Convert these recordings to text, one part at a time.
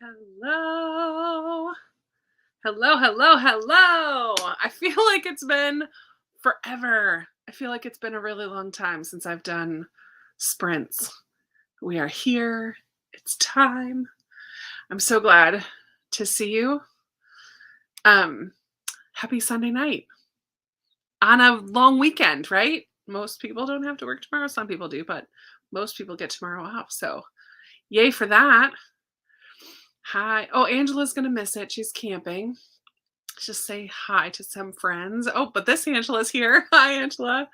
Hello. Hello, hello, hello. I feel like it's been forever. I feel like it's been a really long time since I've done sprints. We are here. It's time. I'm so glad to see you. Um, Happy Sunday night on a long weekend, right? Most people don't have to work tomorrow. Some people do, but most people get tomorrow off. So, yay for that. Hi. Oh, Angela's going to miss it. She's camping. Just say hi to some friends. Oh, but this Angela's here. Hi, Angela.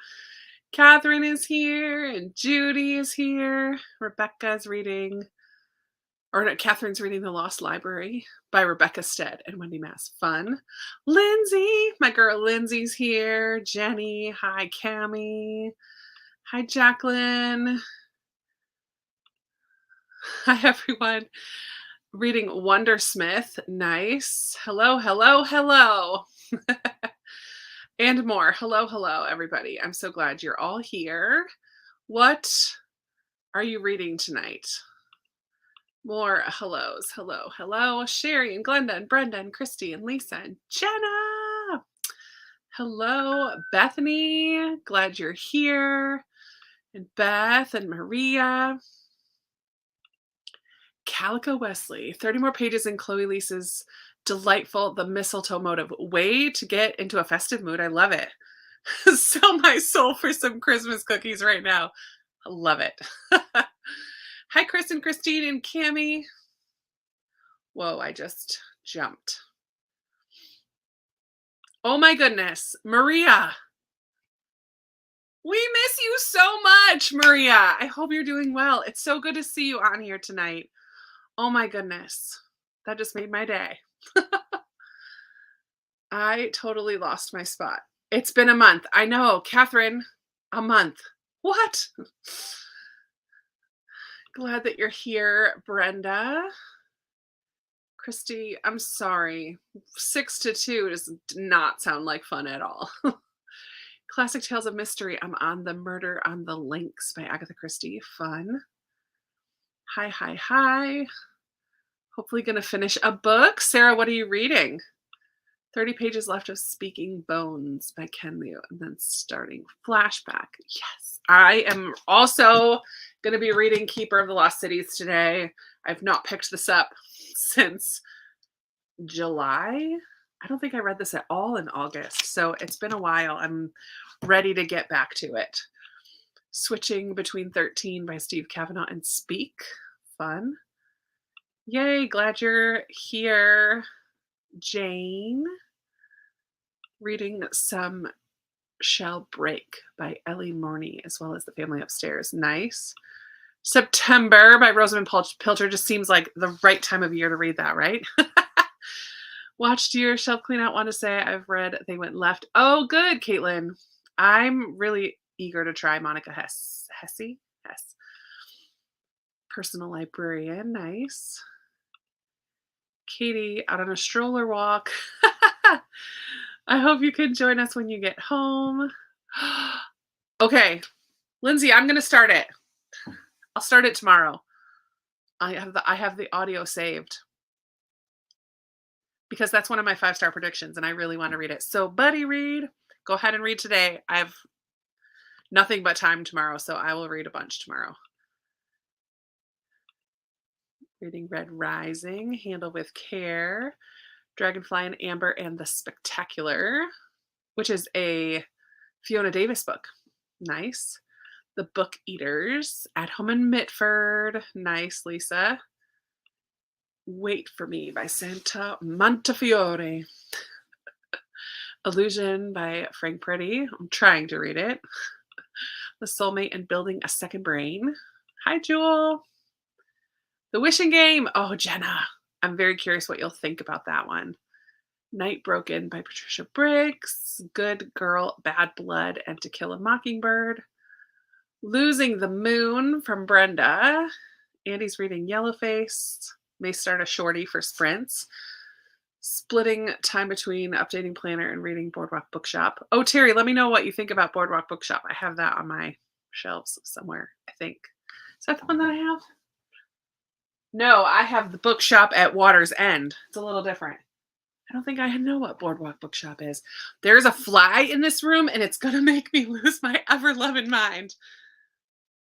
Catherine is here, and Judy is here. Rebecca's reading, or no, Catherine's reading The Lost Library by Rebecca Stead and Wendy Mass. Fun. Lindsay, my girl Lindsay's here. Jenny, hi, Cami. Hi, Jacqueline. Hi, everyone. Reading Wondersmith. Nice. Hello, hello, hello. And more. Hello, hello, everybody. I'm so glad you're all here. What are you reading tonight? More hellos. Hello, hello. Sherry and Glenda and Brenda and Christy and Lisa and Jenna. Hello, Bethany. Glad you're here. And Beth and Maria. Calico Wesley. 30 more pages in Chloe Lisa's delightful The Mistletoe Motive. Way to get into a festive mood. I love it. Sell my soul for some Christmas cookies right now. I love it. Hi, Chris and Christine and Cami. Whoa, I just jumped. Oh my goodness. Maria. We miss you so much, Maria. I hope you're doing well. It's so good to see you on here tonight. Oh my goodness. That just made my day. I totally lost my spot. It's been a month. I know, Catherine, a month. What? Glad that you're here, Brenda. Christy, I'm sorry. 6 to 2 does not sound like fun at all. Classic Tales of Mystery. I'm on the Murder on the Links by Agatha Christie. Fun. Hi, hi, hi. Hopefully going to finish a book. Sarah, what are you reading? 30 pages left of Speaking Bones by Ken Liu, and then starting Flashback. Yes. I am also going to be reading Keeper of the Lost Cities today. I've not picked this up since July. I don't think I read this at all in August, so it's been a while. I'm ready to get back to it. Switching between 13 by Steve Kavanaugh and Speak. Fun. Yay, glad you're here. Jane. Reading some Shall Break by Ellie Morney, as well as The Family Upstairs. Nice. September by Rosamund Pilcher just seems like the right time of year to read that, right? Watched your shelf clean out. Want to say I've read They Went Left. Oh, good, Caitlin. I'm really eager to try Monica Hesse. Personal librarian. Nice. Katie out on a stroller walk. I hope you can join us when you get home. Okay, Lindsay, I'm going to start it. I'll start it tomorrow. I have the audio saved because that's one of my 5-star predictions and I really want to read it. So, buddy, read. Go ahead and read today. I have nothing but time tomorrow, so I will read a bunch tomorrow. Reading Red Rising, Handle with Care, Dragonfly and Amber and the Spectacular, which is a Fiona Davis book. Nice. The Book Eaters, At Home in Mitford. Nice, Lisa. Wait for Me by Santa Montefiore. Illusion by Frank Pretty. I'm trying to read it. The Soulmate and Building a Second Brain. Hi, Jewel. The Wishing Game. Oh, Jenna. I'm very curious what you'll think about that one. Night Broken by Patricia Briggs. Good Girl, Bad Blood, and To Kill a Mockingbird. Losing the Moon from Brenda. Andy's reading Yellowface. May start a shorty for sprints. Splitting time between updating planner and reading Boardwalk Bookshop. Oh, Terry, let me know what you think about Boardwalk Bookshop. I have that on my shelves somewhere, I think. Is that the one that I have? No, I have the bookshop at Water's End. It's a little different. I don't think I know what Boardwalk Bookshop is. There's a fly in this room, and it's gonna make me lose my ever-loving mind.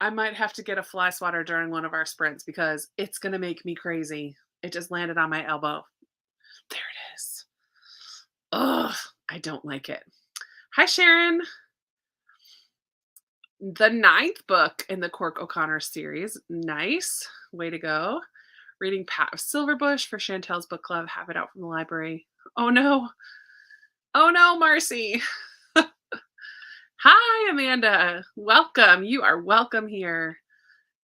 I might have to get a fly swatter during one of our sprints because it's gonna make me crazy. It just landed on my elbow. There it is. Ugh, I don't like it. Hi, Sharon. The ninth book in the Cork O'Connor series. Nice. Way to go. Reading Pat of Silverbush for Chantel's book club. Have it out from the library. Oh no. Oh no, Marcy. Hi, Amanda. Welcome. You are welcome here.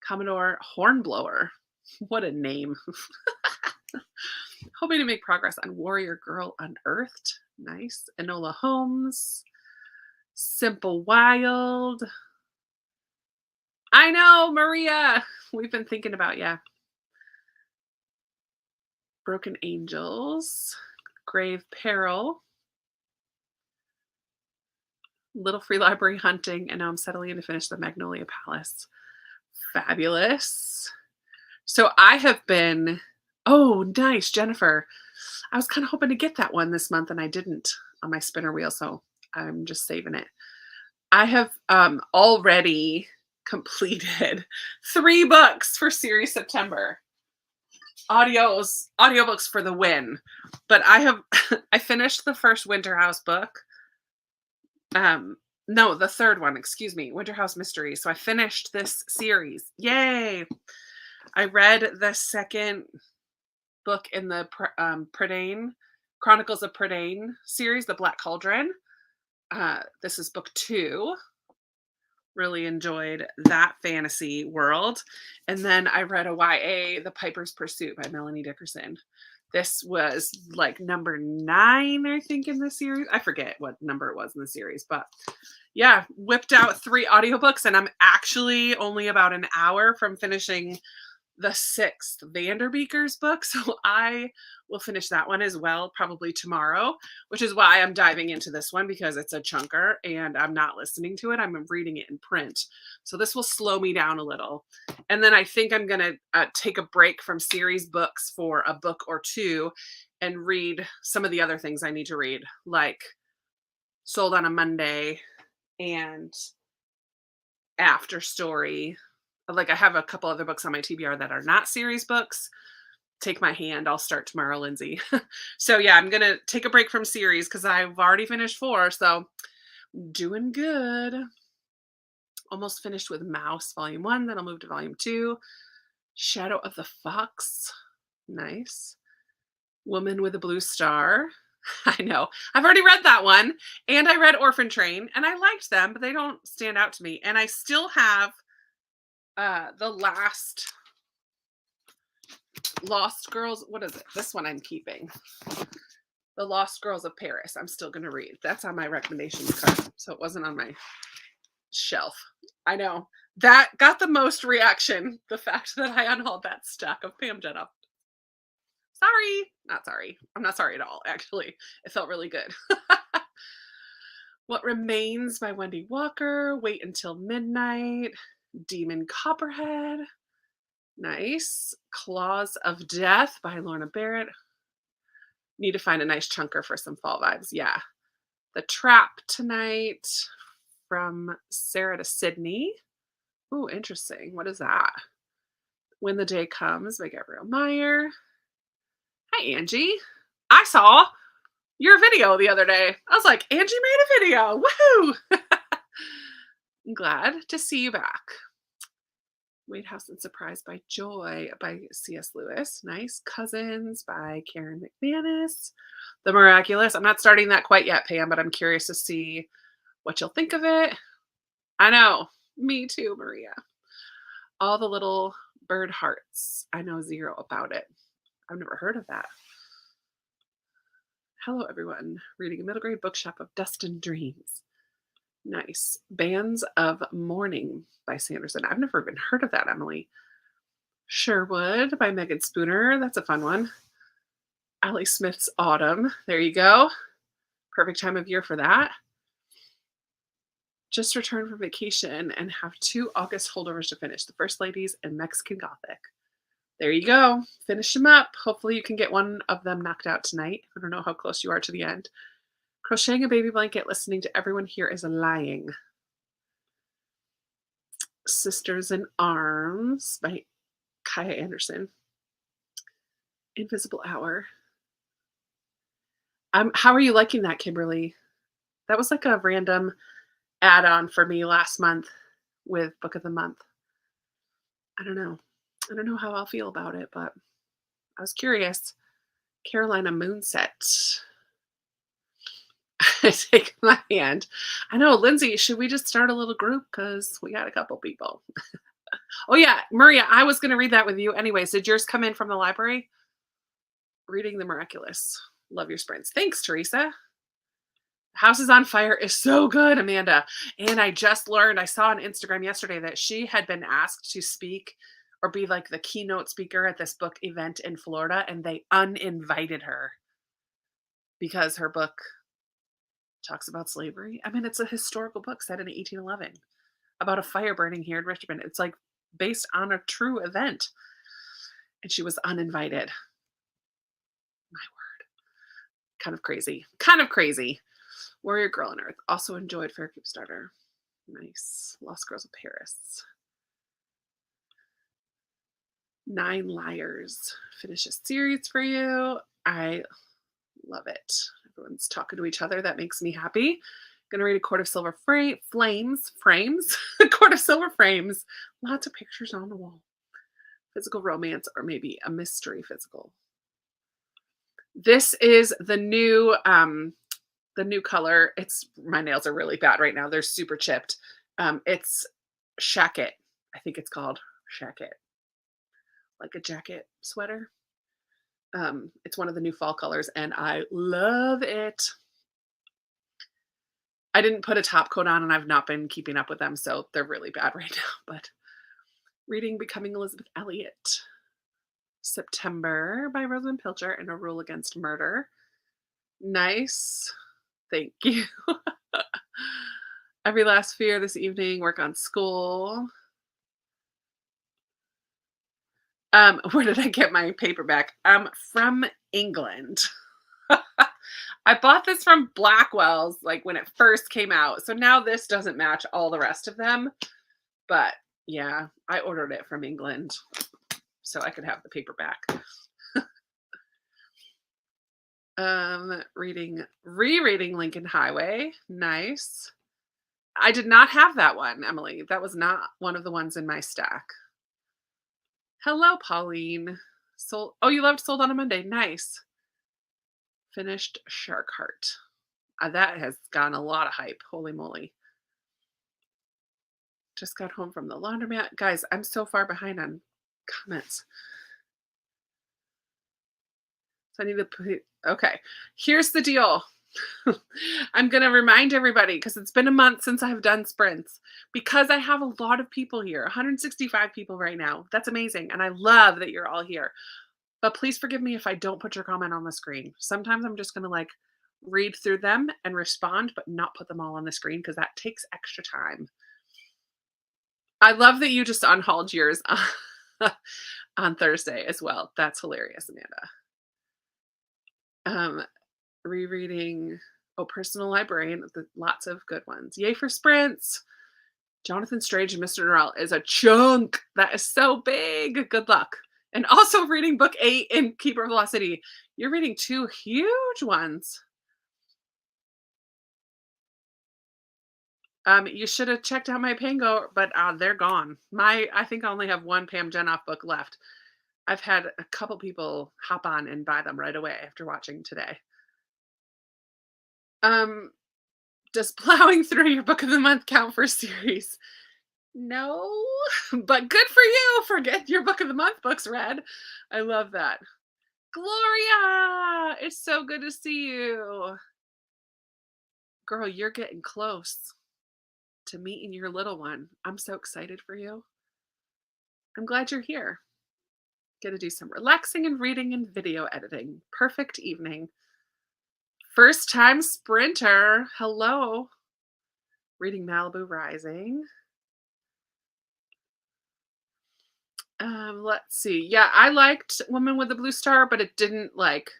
Commodore Hornblower. What a name. Hoping to make progress on Warrior Girl Unearthed. Nice. Enola Holmes. Simple Wild. I know, Maria. We've been thinking about you. Broken Angels. Grave Peril. Little Free Library Hunting. And now I'm settling in to finish the Magnolia Palace. Fabulous. So I have been, oh, nice, Jennifer. I was kind of hoping to get that one this month and I didn't on my spinner wheel. So I'm just saving it. I have already completed 3 books for series September. Audiobooks for the win. But I finished the first Winter House book. No, the third one, excuse me, Winter House Mystery. So I finished this series. Yay. I read the second book in the Prydain, Chronicles of Prydain series, The Black Cauldron. This is book 2. Really enjoyed that fantasy world. And then I read a YA, The Piper's Pursuit by Melanie Dickerson. This was like number 9, I think, in the series. I forget what number it was in the series, but yeah, whipped out 3 audiobooks, and I'm actually only about an hour from finishing the 6th Vanderbeekers book. So I will finish that one as well, probably tomorrow, which is why I'm diving into this one because it's a chunker and I'm not listening to it. I'm reading it in print. So this will slow me down a little. And then I think I'm going to take a break from series books for a book or 2 and read some of the other things I need to read, like Sold on a Monday and After Story. Like I have a couple other books on my TBR that are not series books. Take my hand. I'll start tomorrow, Lindsay. So yeah, I'm going to take a break from series because I've already finished 4. So doing good. Almost finished with Mouse Volume 1. Then I'll move to Volume 2. Shadow of the Fox. Nice. Woman with a Blue Star. I know. I've already read that one. And I read Orphan Train. And I liked them, but they don't stand out to me. And I still have the last Lost Girls. What is it? This one I'm keeping. The Lost Girls of Paris. I'm still going to read. That's on my recommendations card. So it wasn't on my shelf. I know. That got the most reaction. The fact that I unhauled that stack of Pam Jetta. Sorry. Not sorry. I'm not sorry at all, actually. It felt really good. What Remains by Wendy Walker. Wait Until Midnight. Demon Copperhead. Nice. Claws of Death by Lorna Barrett. Need to find a nice chunker for some fall vibes. Yeah. The Trap Tonight from Sarah to Sydney. Ooh, interesting. What is that? When the Day Comes by Gabrielle Meyer. Hi, Angie. I saw your video the other day. I was like, Angie made a video. Woohoo! I'm glad to see you back. Wade House and Surprise by Joy by C.S. Lewis. Nice. Cousins by Karen McManus. The Miraculous. I'm not starting that quite yet, Pam, but I'm curious to see what you'll think of it. I know. Me too, Maria. All the Little Bird Hearts. I know 0 about it. I've never heard of that. Hello, everyone. Reading a middle grade bookshop of Dust and Dreams. Nice. Bands of Morning by Sanderson. I've never even heard of that, Emily. Sherwood by Megan Spooner. That's a fun one. Allie Smith's Autumn. There you go. Perfect time of year for that. Just returned from vacation and have 2 August holdovers to finish. The First Ladies and Mexican Gothic. There you go. Finish them up. Hopefully, you can get one of them knocked out tonight. I don't know how close you are to the end. Crocheting a baby blanket, listening to everyone here is lying. Sisters in Arms by Kaya Anderson. Invisible Hour. How are you liking that, Kimberly? That was like a random add-on for me last month with Book of the Month. I don't know. I don't know how I'll feel about it, but I was curious. Carolina Moonset. I take my hand. I know, Lindsay, should we just start a little group? Because we got a couple people. Oh, yeah, Maria, I was going to read that with you anyways. Did yours come in from the library? Reading the Miraculous. Love your sprints. Thanks, Teresa. House is on Fire is so good, Amanda. And I just learned, I saw on Instagram yesterday that she had been asked to speak or be like the keynote speaker at this book event in Florida, and they uninvited her because her book talks about slavery. I mean, it's a historical book set in 1811 about a fire burning here in Richmond. It's like based on a true event. And she was uninvited. My word. Kind of crazy. Kind of crazy. Warrior Girl on Earth. Also enjoyed Faircube Starter. Nice. Lost Girls of Paris. 9 Liars. Finish a series for you. I love it. Everyone's talking to each other. That makes me happy. Gonna read A Court of Silver Frames. A Court of Silver Frames. Lots of pictures on the wall. Physical romance or maybe a mystery physical. This is the new color. My nails are really bad right now. They're super chipped. It's Shacket. I think it's called Shacket. Like a jacket sweater. It's one of the new fall colors and I love it. I didn't put a top coat on and I've not been keeping up with them, so they're really bad right now. But reading Becoming Elizabeth Elliot. September by Rosalind Pilcher and A Rule Against Murder. Nice. Thank you. Every Last Fear this evening. Work on school. Where did I get my paperback? From England. I bought this from Blackwell's like when it first came out. So now this doesn't match all the rest of them. But yeah, I ordered it from England so I could have the paperback. Rereading Lincoln Highway. Nice. I did not have that one, Emily. That was not one of the ones in my stack. Hello, Pauline. Oh, you loved Sold on a Monday. Nice. Finished Shark Heart. That has gotten a lot of hype. Holy moly. Just got home from the laundromat. Guys, I'm so far behind on comments. So I need to put, okay. Here's the deal. I'm going to remind everybody because it's been a month since I've done sprints because I have a lot of people here, 165 people right now. That's amazing. And I love that you're all here. But please forgive me if I don't put your comment on the screen. Sometimes I'm just going to like read through them and respond, but not put them all on the screen because that takes extra time. I love that you just unhauled yours on Thursday as well. That's hilarious, Amanda. Rereading Personal Librarian. Lots of good ones. Yay for sprints. Jonathan Strange and Mr. Norrell is a chunk. That is so big. Good luck. And also reading book 8 in Keeper of the Lost City. You're reading 2 huge ones. You should have checked out my Pango, but they're gone. I think I only have one Pam Jenoff book left. I've had a couple people hop on and buy them right away after watching today. Does plowing through your book of the month count for a series? No, but good for you for getting your book of the month books read. I love that. Gloria, it's so good to see you. Girl, you're getting close to meeting your little one. I'm so excited for you. I'm glad you're here. Get to do some relaxing and reading and video editing. Perfect evening. First time sprinter. Hello. Reading Malibu Rising. Let's see. Yeah, I liked Woman with the Blue Star, but it didn't like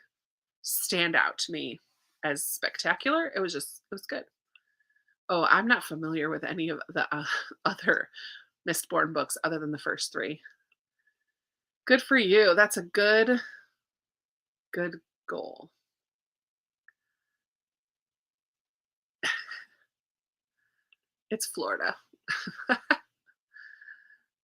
stand out to me as spectacular. It was good. Oh, I'm not familiar with any of the other Mistborn books other than the first three. Good for you. That's a good goal. It's Florida.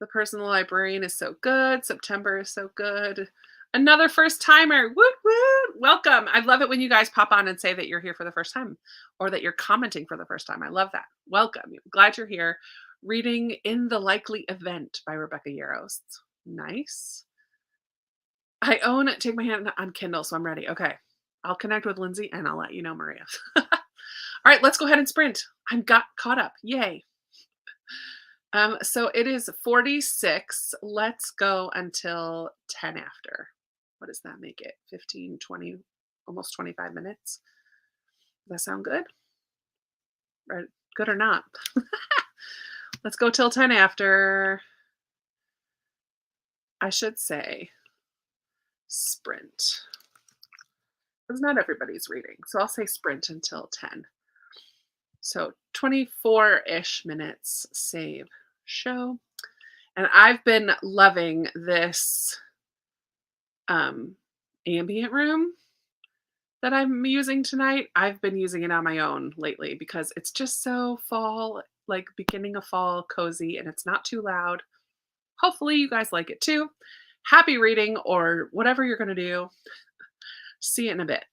The Personal Librarian is so good. September is so good. Another first timer. Woot woot. Welcome. I love it when you guys pop on and say that you're here for the first time or that you're commenting for the first time. I love that. Welcome. Glad you're here. Reading In the Likely Event by Rebecca Yarros. Nice. I own Take My Hand on Kindle, so I'm ready. Okay. I'll connect with Lindsay and I'll let you know, Maria. All right, let's go ahead and sprint. I'm got caught up. Yay. So it is 46. Let's go until 10 after. What does that make it? 15, 20, almost 25 minutes. Does that sound good? Right? Good or not? Let's go till 10 after. I should say sprint. Because not everybody's reading. So I'll say sprint until 10. So 24-ish minutes, save, show. And I've been loving this ambient room that I'm using tonight. I've been using it on my own lately because it's just so fall, like beginning of fall, cozy, and it's not too loud. Hopefully you guys like it too. Happy reading or whatever you're going to do. See you in a bit.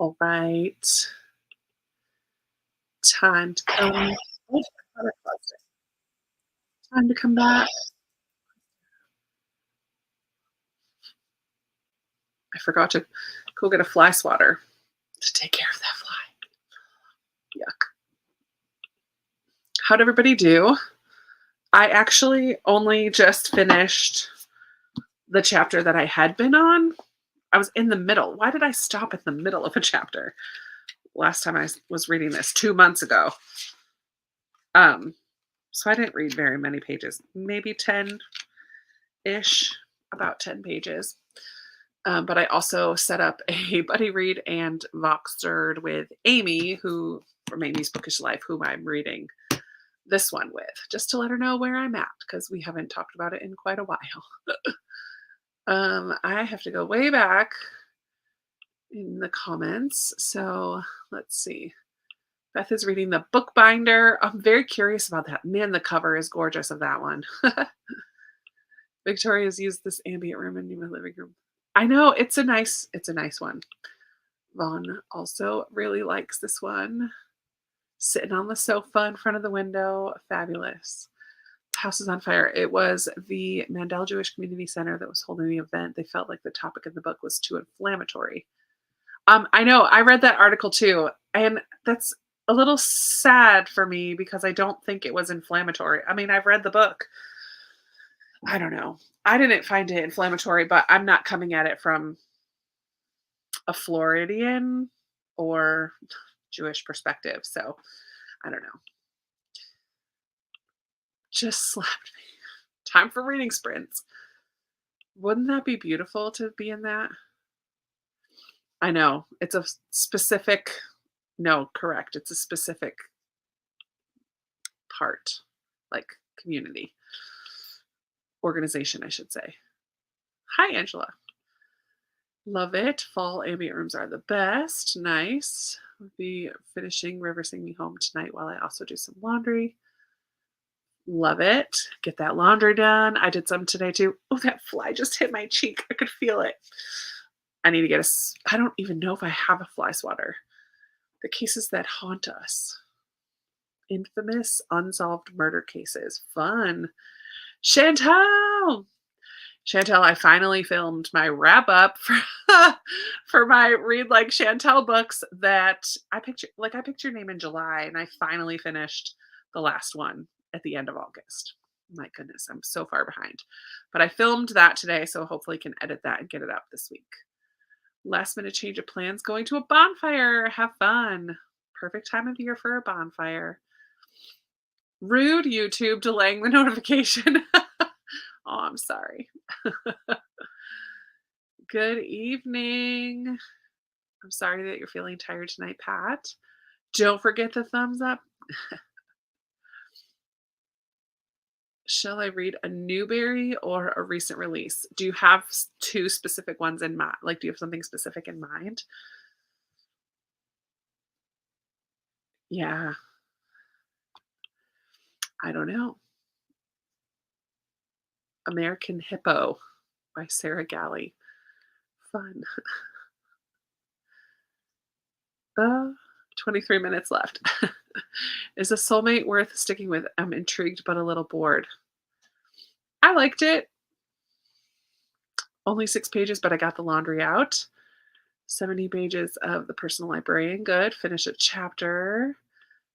All right. Time to come. Oh, I thought I paused it. Time to come back. I forgot to go get a fly swatter to take care of that fly. Yuck. How'd everybody do? I actually only just finished the chapter that I had been on. I was in the middle. Why did I stop in the middle of a chapter? Last time I was reading this 2 months ago. So I didn't read very many pages, maybe 10-ish, about 10 pages. But I also set up a buddy read and Voxered with Amy, who from Amy's Bookish Life, whom I'm reading this one with, just to let her know where I'm at, because we haven't talked about it in quite a while. I have to go way back in the comments. So let's see. Beth is reading The Bookbinder. I'm very curious about that. Man, the cover is gorgeous of that one. Victoria's used this ambient room in my living room. I know, it's a nice one. Vaughn also really likes this one. Sitting on the sofa in front of the window. Fabulous. House is on fire. It was the Mandel Jewish Community Center that was holding the event. They felt like the topic of the book was too inflammatory. I know, I read that article too, and that's a little sad for me because I don't think it was inflammatory. I mean, I've read the book. I don't know. I didn't find it inflammatory, but I'm not coming at it from a Floridian or Jewish perspective. So I don't know. Just slapped me. Time for reading sprints. Wouldn't that be beautiful to be in that? I know. It's a specific, no, correct. It's a specific part, like community. Organization, I should say. Hi, Angela. Love it. Fall ambient rooms are the best. Nice. I'll be finishing River Sing Me Home tonight while I also do some laundry. Love it. Get that laundry done. I did some today too. Oh, that fly just hit my cheek. I could feel it. I need to get I don't even know if I have a fly swatter. The cases that haunt us. Infamous unsolved murder cases. Fun. Chantal, I finally filmed my wrap up for my Read Like Chantal books that I picked your name in July, and I finally finished the last one at the end of August. My goodness, I'm so far behind. But I filmed that today, so hopefully can edit that and get it out this week. Last minute change of plans, going to a bonfire. Have fun. Perfect time of year for a bonfire. Rude, YouTube, delaying the notification. Oh, I'm sorry. Good evening. I'm sorry that you're feeling tired tonight, Pat. Don't forget the thumbs up. Shall I read a Newbery or a recent release? Do you have two specific ones in mind? Like, do you have something specific in mind? Yeah. I don't know. American Hippo by Sarah Galley. Fun. 23 minutes left. Is a soulmate worth sticking with? I'm intrigued but a little bored. I liked it. Only 6 pages, but I got the laundry out. 70 pages of The Personal Librarian. Good. Finish a chapter.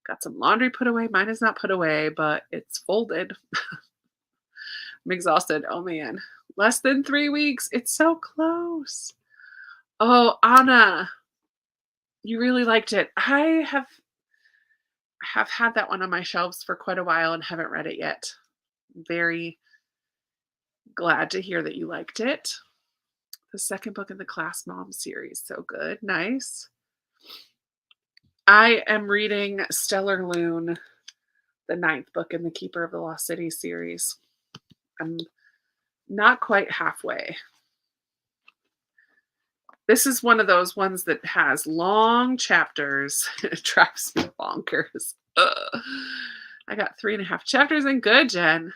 Got some laundry put away. Mine is not put away, but it's folded. I'm exhausted. Oh man. Less than 3 weeks. It's so close. Oh, Anna, you really liked it. I have had that one on my shelves for quite a while and haven't read it yet. Very glad to hear that you liked it. The second book in the Class Mom series. So good. Nice. I am reading Stellar Loon, the ninth book in the Keeper of the Lost City series. I'm not quite halfway. This is one of those ones that has long chapters. It drives me bonkers. Ugh. I got 3.5 chapters in. Good, Jen.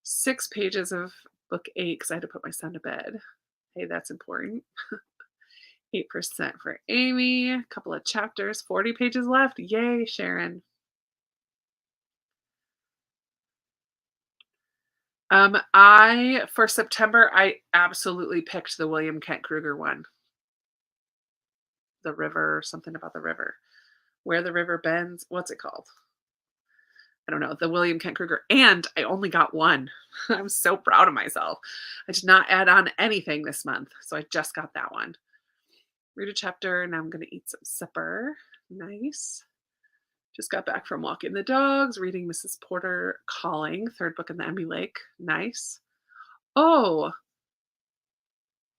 6 pages of book 8 because I had to put my son to bed. Hey, that's important. 8% for Amy. A couple of chapters. 40 pages left. Yay, Sharon. For September, I absolutely picked the William Kent Kruger one. The river, something about the river. Where the river bends. What's it called? I don't know. The William Kent Kruger. And I only got one. I'm so proud of myself. I did not add on anything this month. So I just got that one. Read a chapter. Now I'm going to eat some supper. Nice. Just got back from walking the dogs, reading Mrs. Porter Calling, third book in the Emmy Lake. Nice. Oh,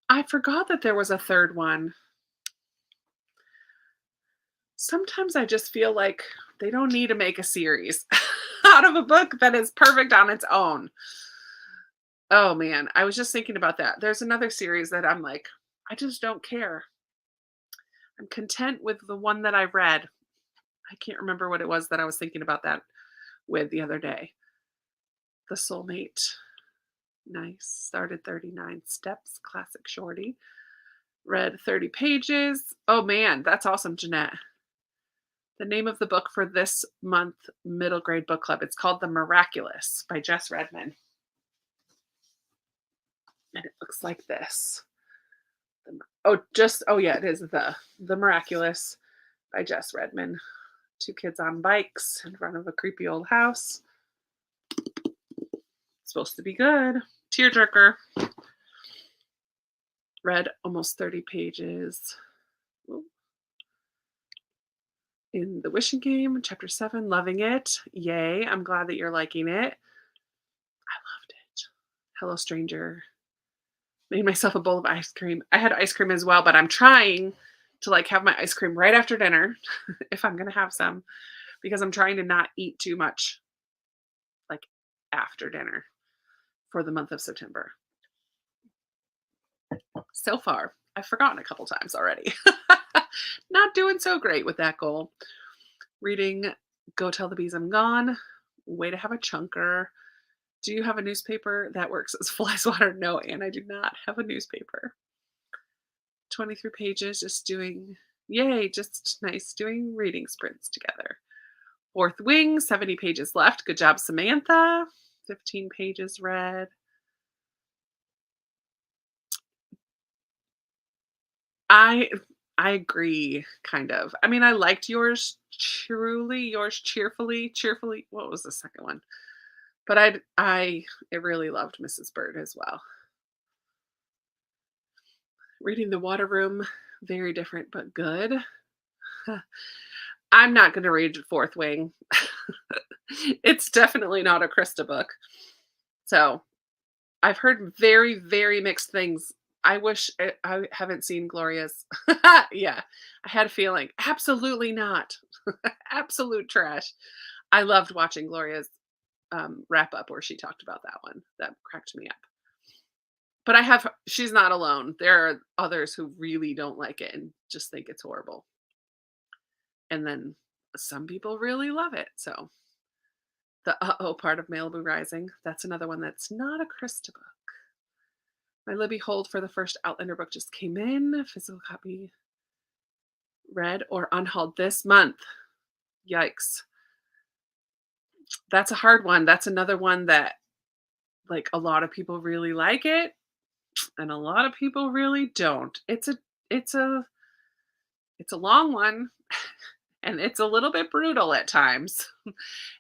I forgot that there was a third one. Sometimes I just feel like they don't need to make a series out of a book that is perfect on its own. Oh man, I was just thinking about that. There's another series that I'm like, I just don't care. I'm content with the one that I read. I can't remember what it was that I was thinking about that with the other day. The Soulmate. Nice. Started 39 steps. Classic shorty. Read 30 pages. Oh man, that's awesome, Jeanette. The name of the book for this month middle grade book club. It's called The Miraculous by Jess Redman. And it looks like this. Oh yeah, it is The Miraculous by Jess Redman. 2 kids on bikes in front of a creepy old house. It's supposed to be good. Tearjerker. Read almost 30 pages. In The Wishing Game, chapter 7, loving it. Yay, I'm glad that you're liking it. I loved it. Hello, stranger. Made myself a bowl of ice cream. I had ice cream as well, but I'm trying to have my ice cream right after dinner if I'm going to have some, because I'm trying to not eat too much after dinner for the month of September. So far, I've forgotten a couple times already. Not doing so great with that goal. Reading Go Tell the Bees I'm Gone. Way to have a chunker. Do you have a newspaper? That works as flies water. No, and I do not have a newspaper. 23 pages, just doing, yay, just nice doing reading sprints together. Fourth Wing, 70 pages left. Good job, Samantha. 15 pages read. I agree, kind of. I mean, I liked yours cheerfully. What was the second one? But I really loved Mrs. Bird as well. Reading The Water Room, very different but good. I'm not going to read Fourth Wing. It's definitely not a Krista book. So I've heard very, very mixed things. I wish I haven't seen Gloria's. Yeah, I had a feeling. Absolutely not. Absolute trash. I loved watching Gloria's wrap up where she talked about that one. That cracked me up. But she's not alone. There are others who really don't like it and just think it's horrible. And then some people really love it. So the uh-oh part of Malibu Rising, that's another one that's not a Krista book. My Libby hold for the first Outlander book just came in. Physical copy read or unhauled this month. Yikes. That's a hard one. That's another one that a lot of people really like it and a lot of people really don't. It's a long one and it's a little bit brutal at times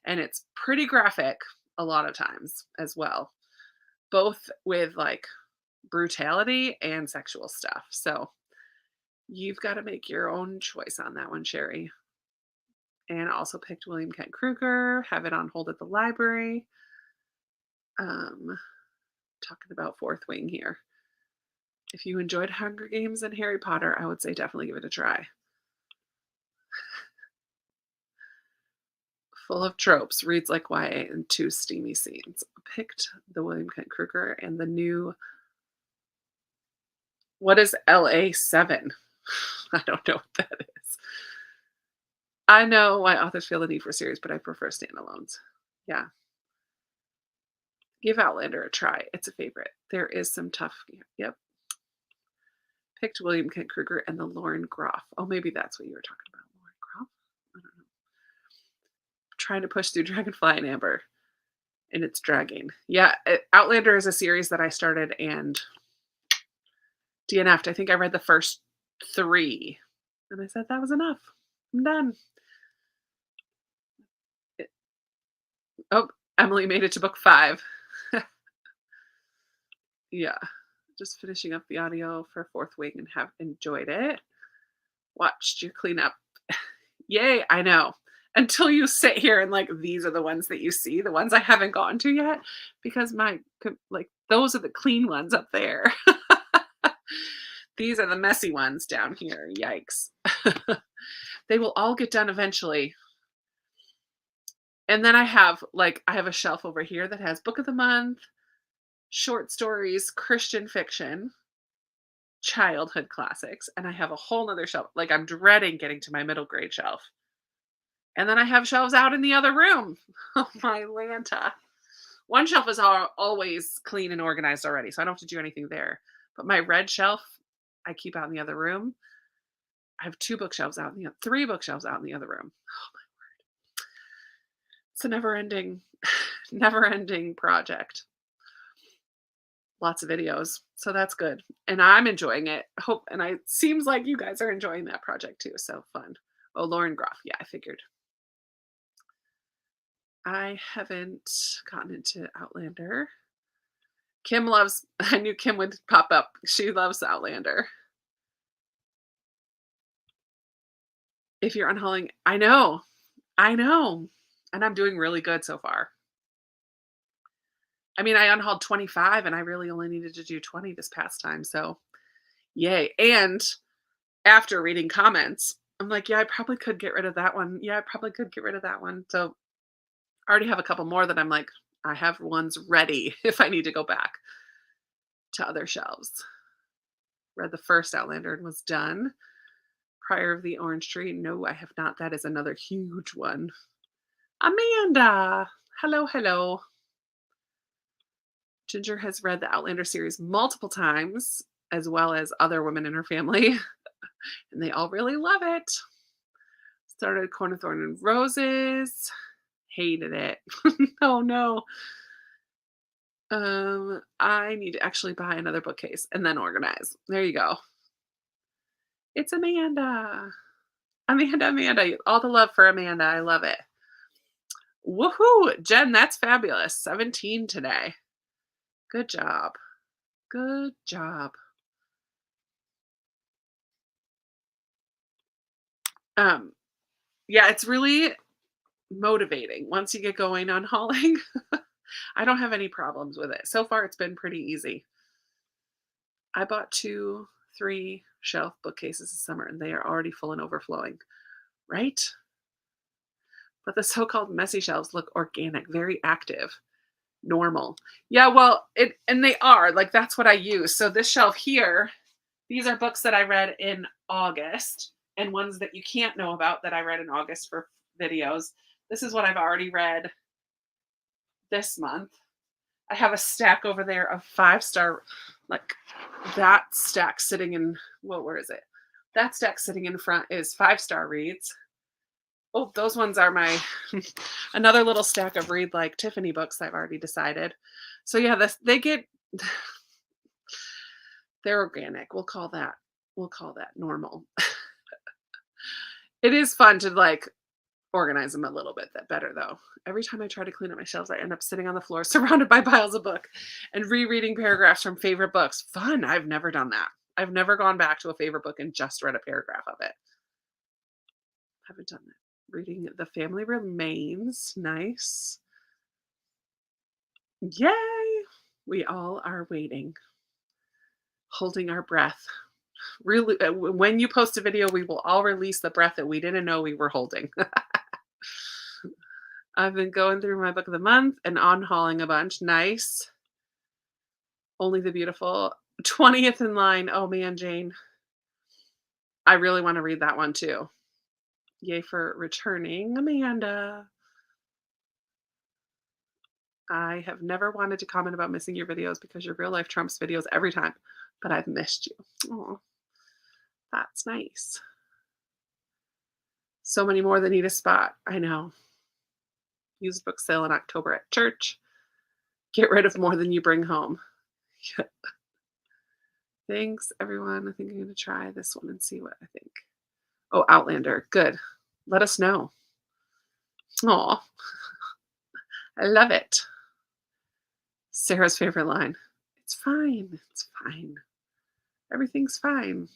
and it's pretty graphic a lot of times as well. Both with brutality and sexual stuff. So You've got to make your own choice on that one, Sherry. And I also picked William Kent Kruger, have it on hold at the library. Um, Talking about Fourth Wing here. If you enjoyed Hunger Games and Harry Potter, I would say definitely give it a try. Full of tropes, reads like YA and 2 steamy scenes. Picked the William Kent Kruger and the new what is LA7? I don't know what that is. I know why authors feel the need for series, but I prefer standalones. Yeah. Give Outlander a try. It's a favorite. There is some tough. Yep. Picked William Kent Kruger and the Lauren Groff. Oh, maybe that's what you were talking about. Lauren Groff? I don't know. Trying to push through Dragonfly and Amber, and it's dragging. Yeah, Outlander is a series that I started and DNF'd. I think I read the first 3, and I said that was enough. I'm done. Oh, Emily made it to book 5. Yeah, just finishing up the audio for Fourth Wing and have enjoyed it. Watched your cleanup. Yay, I know. Until you sit here and like these are the ones that you see, the ones I haven't gotten to yet, because my like those are the clean ones up there. These are the messy ones down here. Yikes. They will all get done eventually. And then I have a shelf over here that has book of the month, short stories, Christian fiction, childhood classics, and I have a whole nother shelf. Like I'm dreading getting to my middle grade shelf. And then I have shelves out in the other room. Oh my Lanta. One shelf is always clean and organized already, so I don't have to do anything there. But my red shelf, I keep out in the other room. I have 2 bookshelves out in the 3 bookshelves out in the other room. Oh my word. It's a never-ending project. Lots of videos, so that's good. And I'm enjoying it. It seems like you guys are enjoying that project too, so fun. Oh, Lauren Groff. Yeah, I figured. I haven't gotten into Outlander. Kim loves I knew Kim would pop up. She loves Outlander. If you're unhauling I know. I know. And I'm doing really good so far. I mean, I unhauled 25 and I really only needed to do 20 this past time, so yay. And after reading comments, I'm like, yeah, I probably could get rid of that one. Yeah, I probably could get rid of that one. So I already have a couple more that I'm like, I have ones ready if I need to go back to other shelves. Read the first Outlander and was done. Prior of the Orange Tree. No, I have not. That is another huge one. Amanda. Hello, hello. Ginger has read the Outlander series multiple times, as well as other women in her family, and they all really love it. Started Corn of Thorn and Roses. Hated it. Oh no. I need to actually buy another bookcase and then organize. There you go. It's Amanda. Amanda. All the love for Amanda. I love it. Woohoo! Jen, that's fabulous. 17 today. Good job. Good job. Yeah, it's really motivating once you get going on hauling. I don't have any problems with it. So far, it's been pretty easy. I bought 2, 3 shelf bookcases this summer, and they are already full and overflowing, right? But the so-called messy shelves look organic, very active, normal. Yeah, well, and they are like that's what I use. So this shelf here, these are books that I read in August, and ones that you can't know about that I read in August for videos. This is what I've already read this month. I have a stack over there of 5-star, like that stack sitting in, well, where is it? That stack sitting in front is 5-star reads. Oh, those ones are my, another little stack of read like Tiffany books I've already decided. So yeah, they're organic. We'll call that normal. It is fun to like organize them a little bit better though. Every time I try to clean up my shelves, I end up sitting on the floor surrounded by piles of book and rereading paragraphs from favorite books. Fun. I've never done that. I've never gone back to a favorite book and just read a paragraph of it. Haven't done that. Reading The Family Remains. Nice. Yay! We all are waiting, holding our breath. Really, when you post a video, we will all release the breath that we didn't know we were holding. I've been going through my book of the month and on-hauling a bunch. Nice. Only the Beautiful. 20th in line. Oh man, Jane. I really want to read that one too. Yay for returning, Amanda. I have never wanted to comment about missing your videos because your real life trumps videos every time, but I've missed you. Oh, that's nice. So many more that need a spot. I know. Used book sale in October at church. Get rid of more than you bring home. Thanks, everyone. I think I'm going to try this one and see what I think. Oh, Outlander. Good. Let us know. Aw. I love it. Sarah's favorite line. It's fine. It's fine. Everything's fine.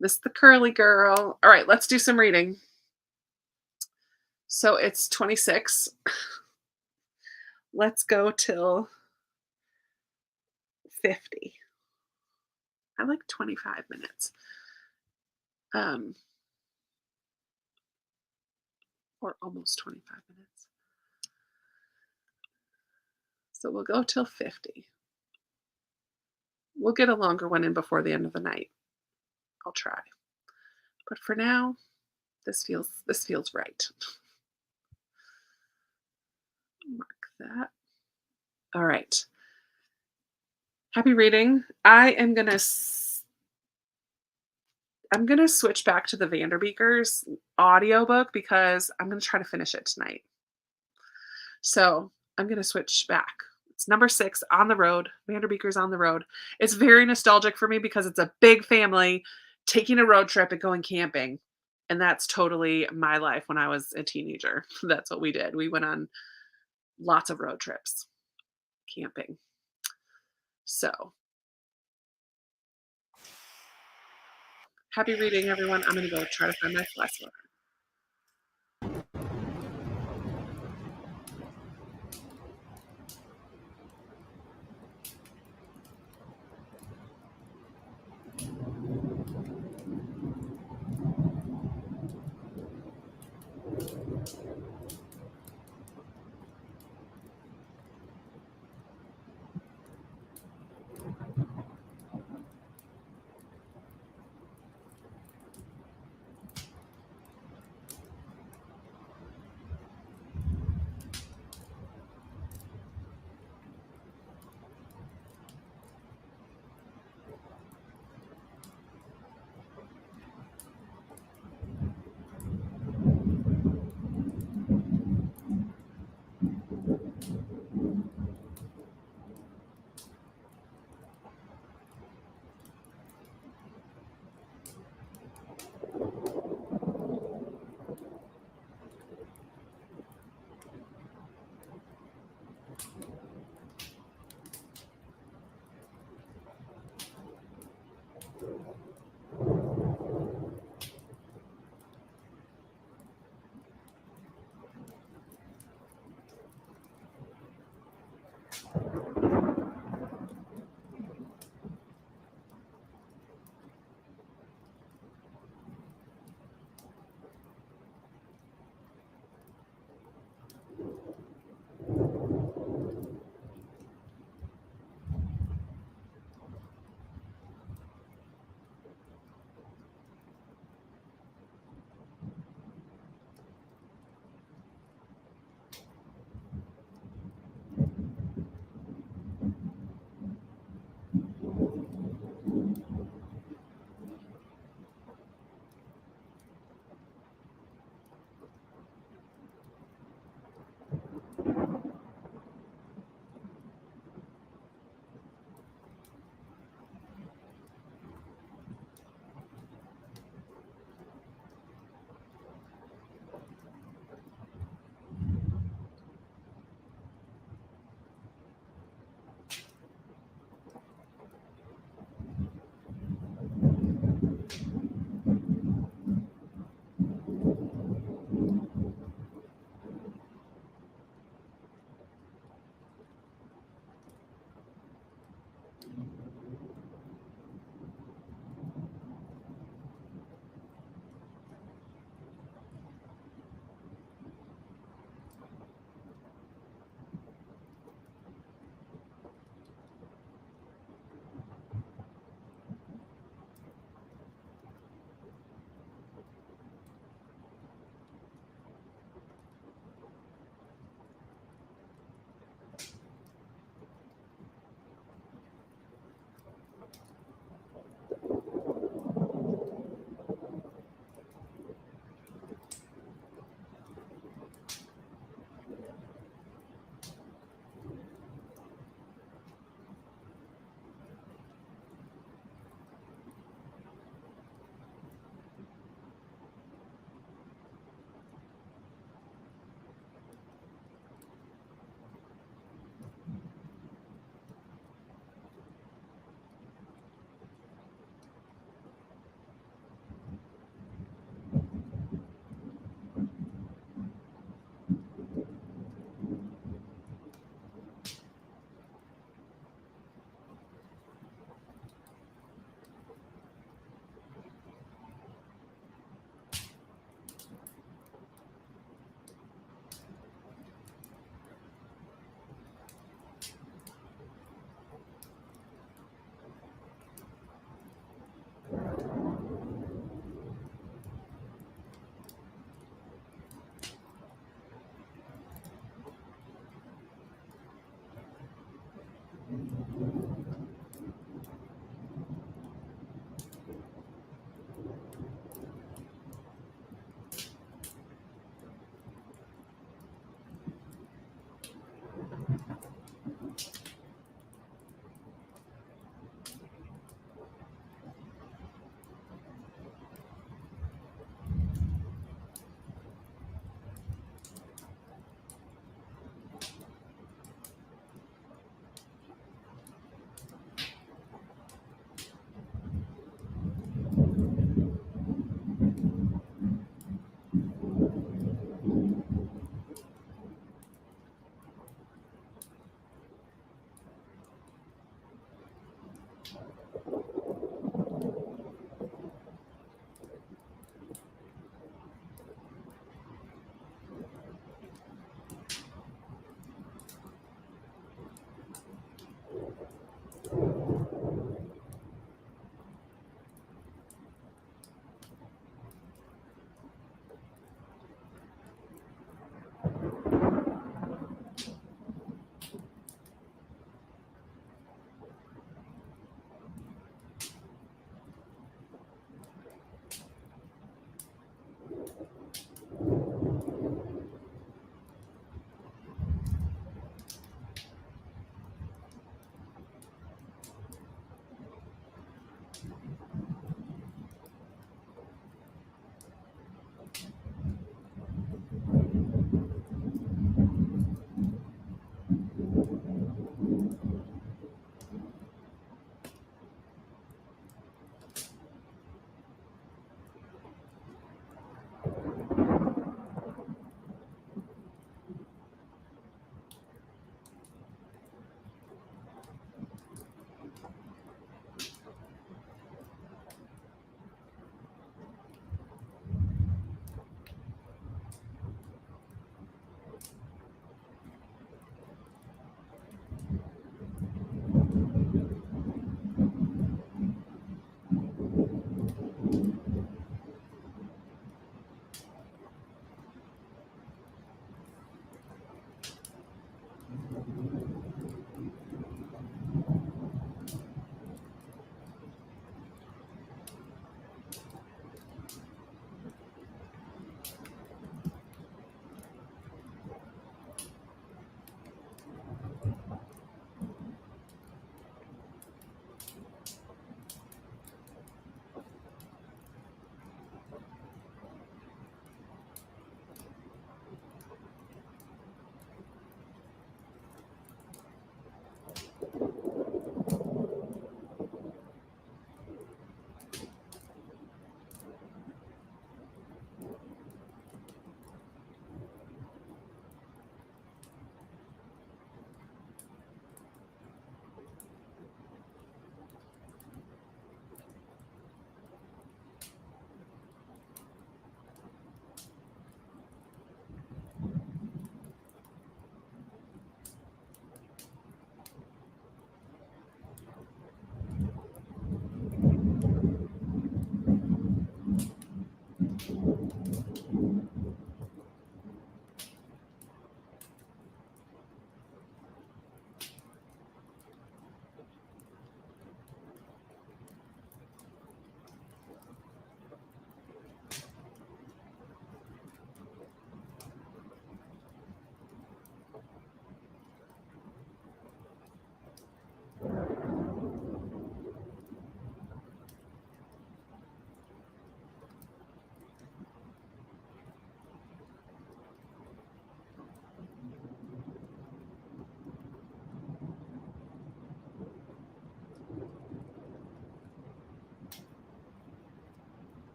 Miss the curly girl. All right, let's do some reading. So it's 26. Let's go till 50. I like 25 minutes. Or almost 25 minutes. So we'll go till 50. We'll get a longer one in before the end of the night. I'll try. But for now, this feels right. Mark that. All right. Happy reading. I'm gonna switch back to the Vanderbeekers audiobook because I'm gonna try to finish it tonight. So I'm gonna switch back. It's number 6, On the Road. Vanderbeekers On the Road. It's very nostalgic for me because it's a big family taking a road trip and going camping. And that's totally my life when I was a teenager. That's what we did. We went on lots of road trips, camping. So happy reading, everyone. I'm going to go try to find my last one.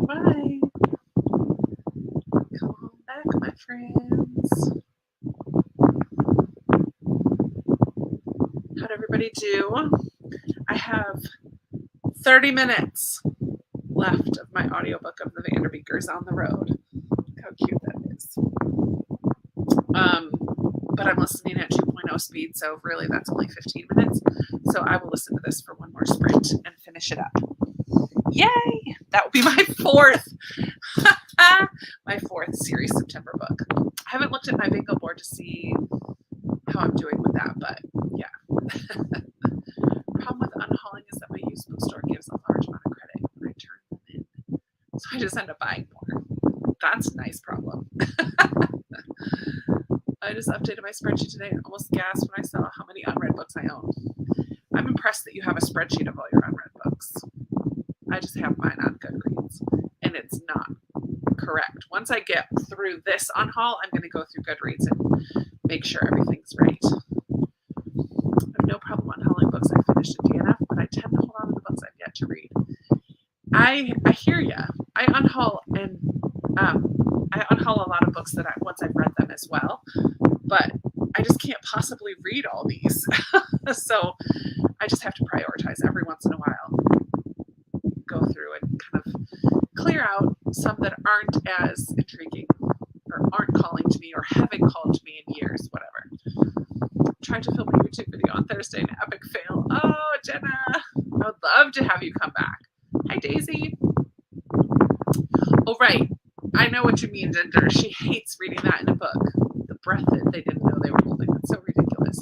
All right. Come on back, my friends. How'd everybody do? I have 30 minutes left of my audiobook of The Vanderbeekers on the road. Look how cute that is. But I'm listening at 2.0 speed, so really that's only 15 minutes. So I will listen to this for one more sprint and finish it up. Yay! That will be my fourth series September book. I haven't looked at my bingo board to see how I'm doing with that, but yeah. Problem with unhauling is that my used bookstore gives a large amount of credit when I turn them in. So I just end up buying more. That's a nice problem. I just updated my spreadsheet today and almost gasped when I saw how many unread books I own. I'm impressed that you have a spreadsheet of all your unread books. I just have mine on Goodreads, and it's not correct. Once I get through this unhaul, I'm going to go through Goodreads and make sure everything's right. I have no problem unhauling books I finished in DNF, but I tend to hold on to the books I've yet to read. I hear ya. I unhaul a lot of books that once I've read them as well, but I just can't possibly read all these. So I just have to prioritize every once in a while. Go through and kind of clear out some that aren't as intriguing or aren't calling to me or haven't called to me in years, whatever. Tried to film a YouTube video on Thursday, an epic fail. Oh, Jenna, I would love to have you come back. Hi, Daisy. Oh, right. I know what you mean, Ginger. She hates reading that in a book. The breath that they didn't know they were holding. That's so ridiculous.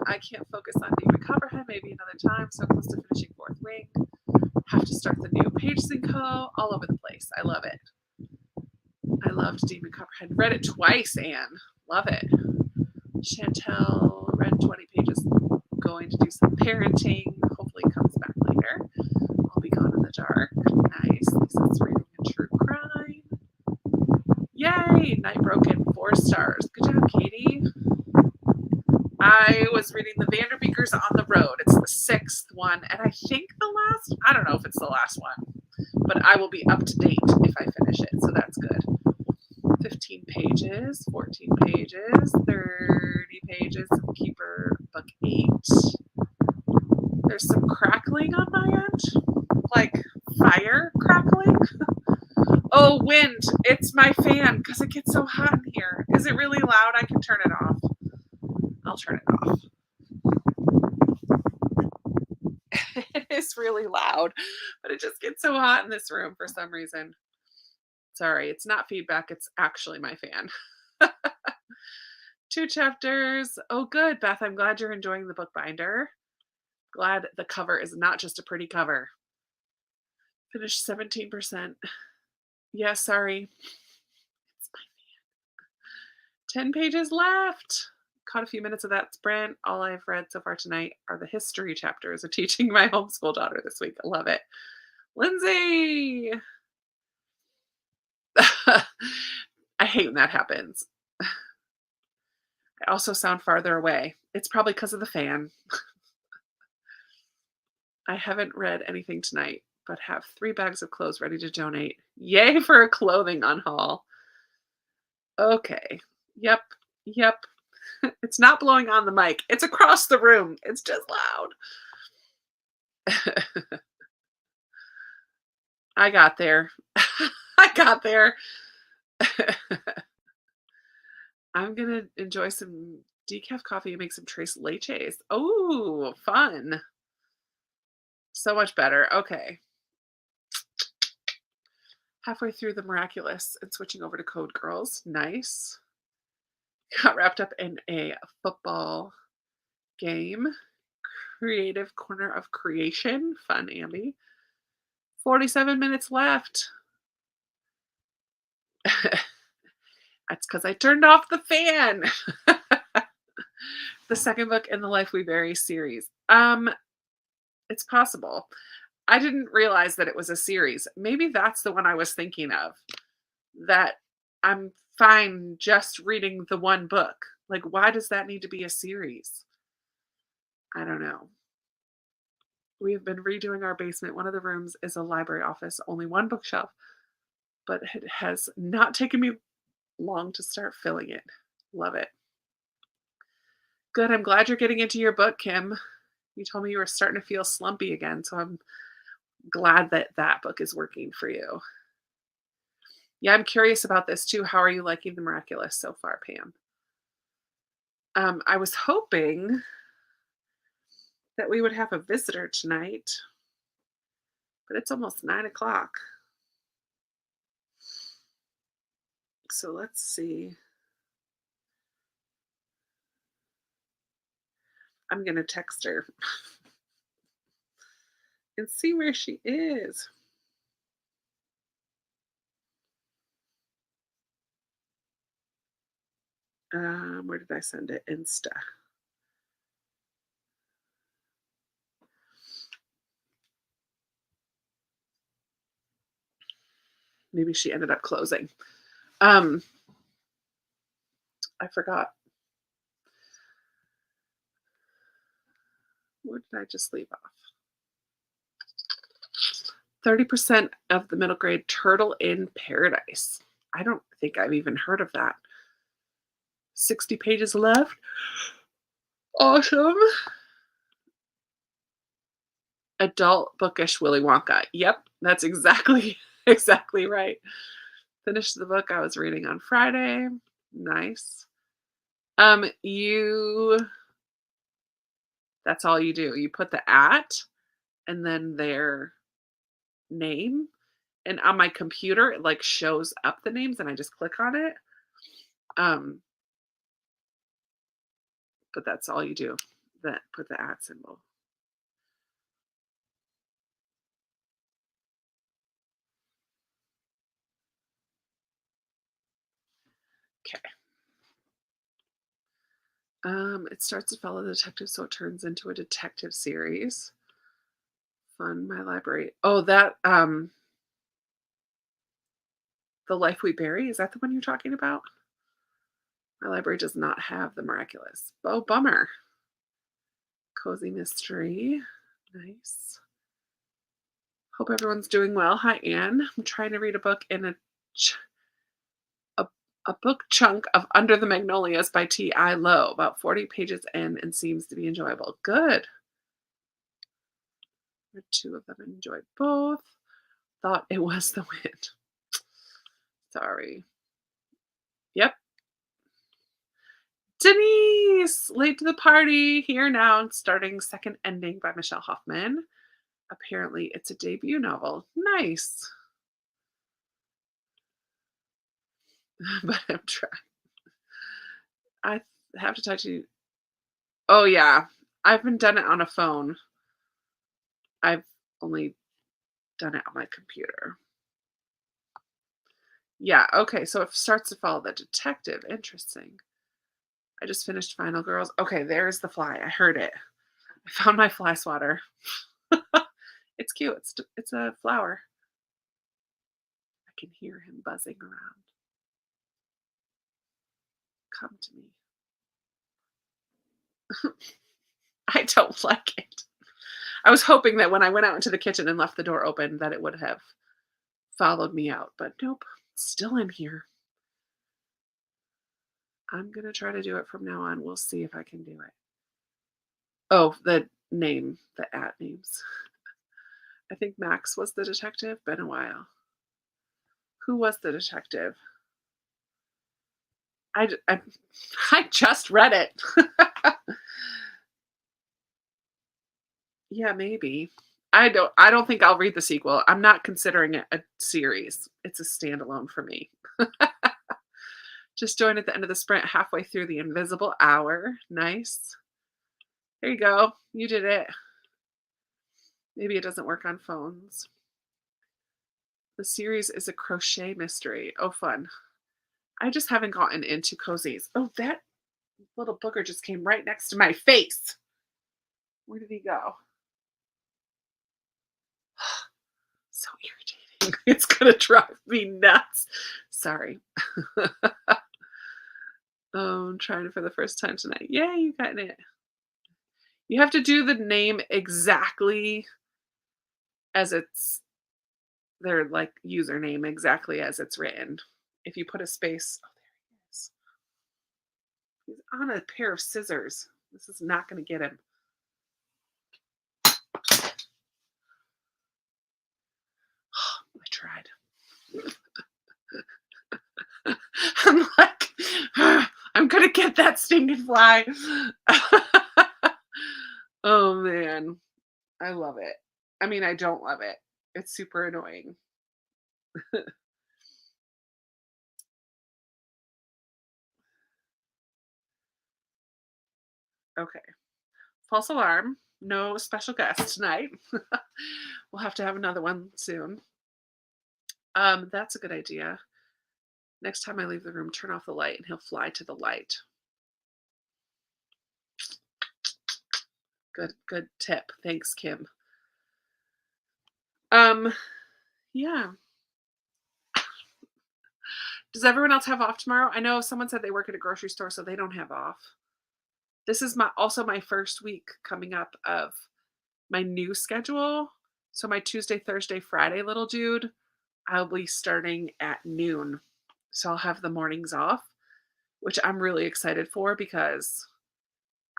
I can't focus on Demon Copperhead. Maybe another time. So close to finishing Fourth Wing. Have to start the new Pages & Co. All over the place. I love it. I loved Demon Copperhead. Read it twice, Anne. Love it. Chantel read 20 pages. Going to do some parenting. Hopefully Night Broken, 4 stars. Good job, Katie. I was reading The Vanderbeekers on the Road. It's the 6th one, and I think the last. I don't know if it's the last one, but I will be up to date if I finish it, so that's good. 15 pages, 14 pages, 30 pages of Keeper, book 8. There's some crackling on my end, like fire crackling. Oh, wind. It's my fan because it gets so hot in here. Is it really loud? I can turn it off. I'll turn it off. It is really loud, but it just gets so hot in this room for some reason. Sorry, it's not feedback. It's actually my fan. 2 chapters. Oh, good, Beth. I'm glad you're enjoying the bookbinder. Glad the cover is not just a pretty cover. Finished 17%. Yeah, sorry. It's my fan. 10 pages left. Caught a few minutes of that sprint. All I've read so far tonight are the history chapters of teaching my homeschool daughter this week. I love it. Lindsay! I hate when that happens. I also sound farther away. It's probably because of the fan. I haven't read anything tonight, but have 3 bags of clothes ready to donate. Yay for a clothing on haul. Okay. Yep. It's not blowing on the mic. It's across the room. It's just loud. I got there. I got there. I'm going to enjoy some decaf coffee and make some tres leches. Oh, fun. So much better. Okay. Halfway through The Miraculous and switching over to Code Girls. Nice. Got wrapped up in a football game. Creative Corner of Creation. Fun, Andy. 47 minutes left. That's because I turned off the fan. The second book in the Life We Bury series. It's possible. I didn't realize that it was a series. Maybe that's the one I was thinking of. That I'm fine just reading the one book. Like, why does that need to be a series? I don't know. We've been redoing our basement. One of the rooms is a library office, only one bookshelf, but it has not taken me long to start filling it. Love it. Good. I'm glad you're getting into your book, Kim. You told me you were starting to feel slumpy again, so I'm glad that that book is working for you. Yeah, I'm curious about this too. How are you liking The Miraculous so far, Pam? I was hoping that we would have a visitor tonight, but it's almost 9 o'clock. So let's see. I'm going to text her and see where she is. Where did I send it? Insta. Maybe she ended up closing. I forgot. Where did I just leave off? 30% of the middle grade Turtle in Paradise. I don't think I've even heard of that. 60 pages left. Awesome. Adult bookish Willy Wonka. Yep, that's exactly right. Finished the book I was reading on Friday. Nice. That's all you do. You put the at and then their name. And on my computer, it like shows up the names and I just click on it. But that's all you do. That put the at symbol. Okay. It starts to follow the detective, so it turns into a detective series. Fun, my library. Oh, that The Life We Bury, is that the one you're talking about? My library does not have The Miraculous. Oh, bummer. Cozy Mystery. Nice. Hope everyone's doing well. Hi, Anne. I'm trying to read a book in a, a book chunk of Under the Magnolias by T.I. Lowe. About 40 pages in and seems to be enjoyable. Good. Read two of them. Enjoyed both. Thought it was The Wind. Sorry. Yep. Denise! Late to the party. Here now and starting Second Ending by Michelle Hoffman. Apparently, it's a debut novel. Nice. But I'm trying. I have to talk to you. Oh, yeah. I haven't done it on a phone. I've only done it on my computer. Yeah, okay. So it starts to follow the detective. Interesting. I just finished Final Girls. Okay, there's the fly. I heard it. I found my fly swatter. It's cute. It's a flower. I can hear him buzzing around. Come to me. I don't like it. I was hoping that when I went out into the kitchen and left the door open that it would have followed me out, but nope, it's still in here. I'm gonna try to do it from now on. We'll see if I can do it. Oh, the at names. I think Max was the detective. Been a while. Who was the detective? I I just read it. Yeah, maybe. I don't think I'll read the sequel. I'm not considering it a series. It's a standalone for me. Just joined at the end of the sprint, halfway through The Invisible Hour. Nice. There you go. You did it. Maybe it doesn't work on phones. The series is a crochet mystery. Oh, fun. I just haven't gotten into cozies. Oh, that little booger just came right next to my face. Where did he go? So irritating. It's going to drive me nuts. Sorry. Oh, I'm trying it for the first time tonight. Yeah, you got it. You have to do the name exactly as it's their like username exactly as it's written. If you put a space, oh, there he is. He's on a pair of scissors. This is not going to get him. I tried. I'm like, I'm gonna get that stinking fly. Oh man, I love it. I mean, I don't love it. It's super annoying. Okay, false alarm. No special guest tonight. We'll have to have another one soon. That's a good idea. Next time I leave the room, turn off the light and he'll fly to the light. Good tip. Thanks, Kim. Um, yeah. Does everyone else have off tomorrow? I know someone said they work at a grocery store, so they don't have off. This is my first week coming up of my new schedule. So my Tuesday, Thursday, Friday little dude, I'll be starting at noon. So I'll have the mornings off, which I'm really excited for because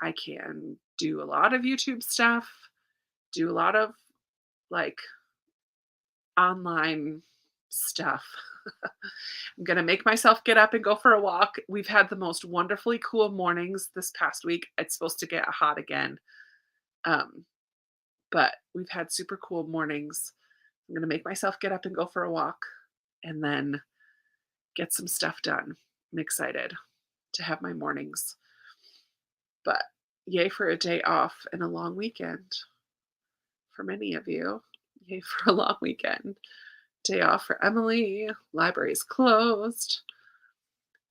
I can do a lot of YouTube stuff, do a lot of like online stuff. I'm going to make myself get up and go for a walk. We've had the most wonderfully cool mornings this past week. It's supposed to get hot again. Um, but we've had super cool mornings. I'm going to make myself get up and go for a walk and then get some stuff done. I'm excited to have my mornings. But yay for a day off and a long weekend for many of you. Yay for a long weekend. Day off for Emily. Library's closed.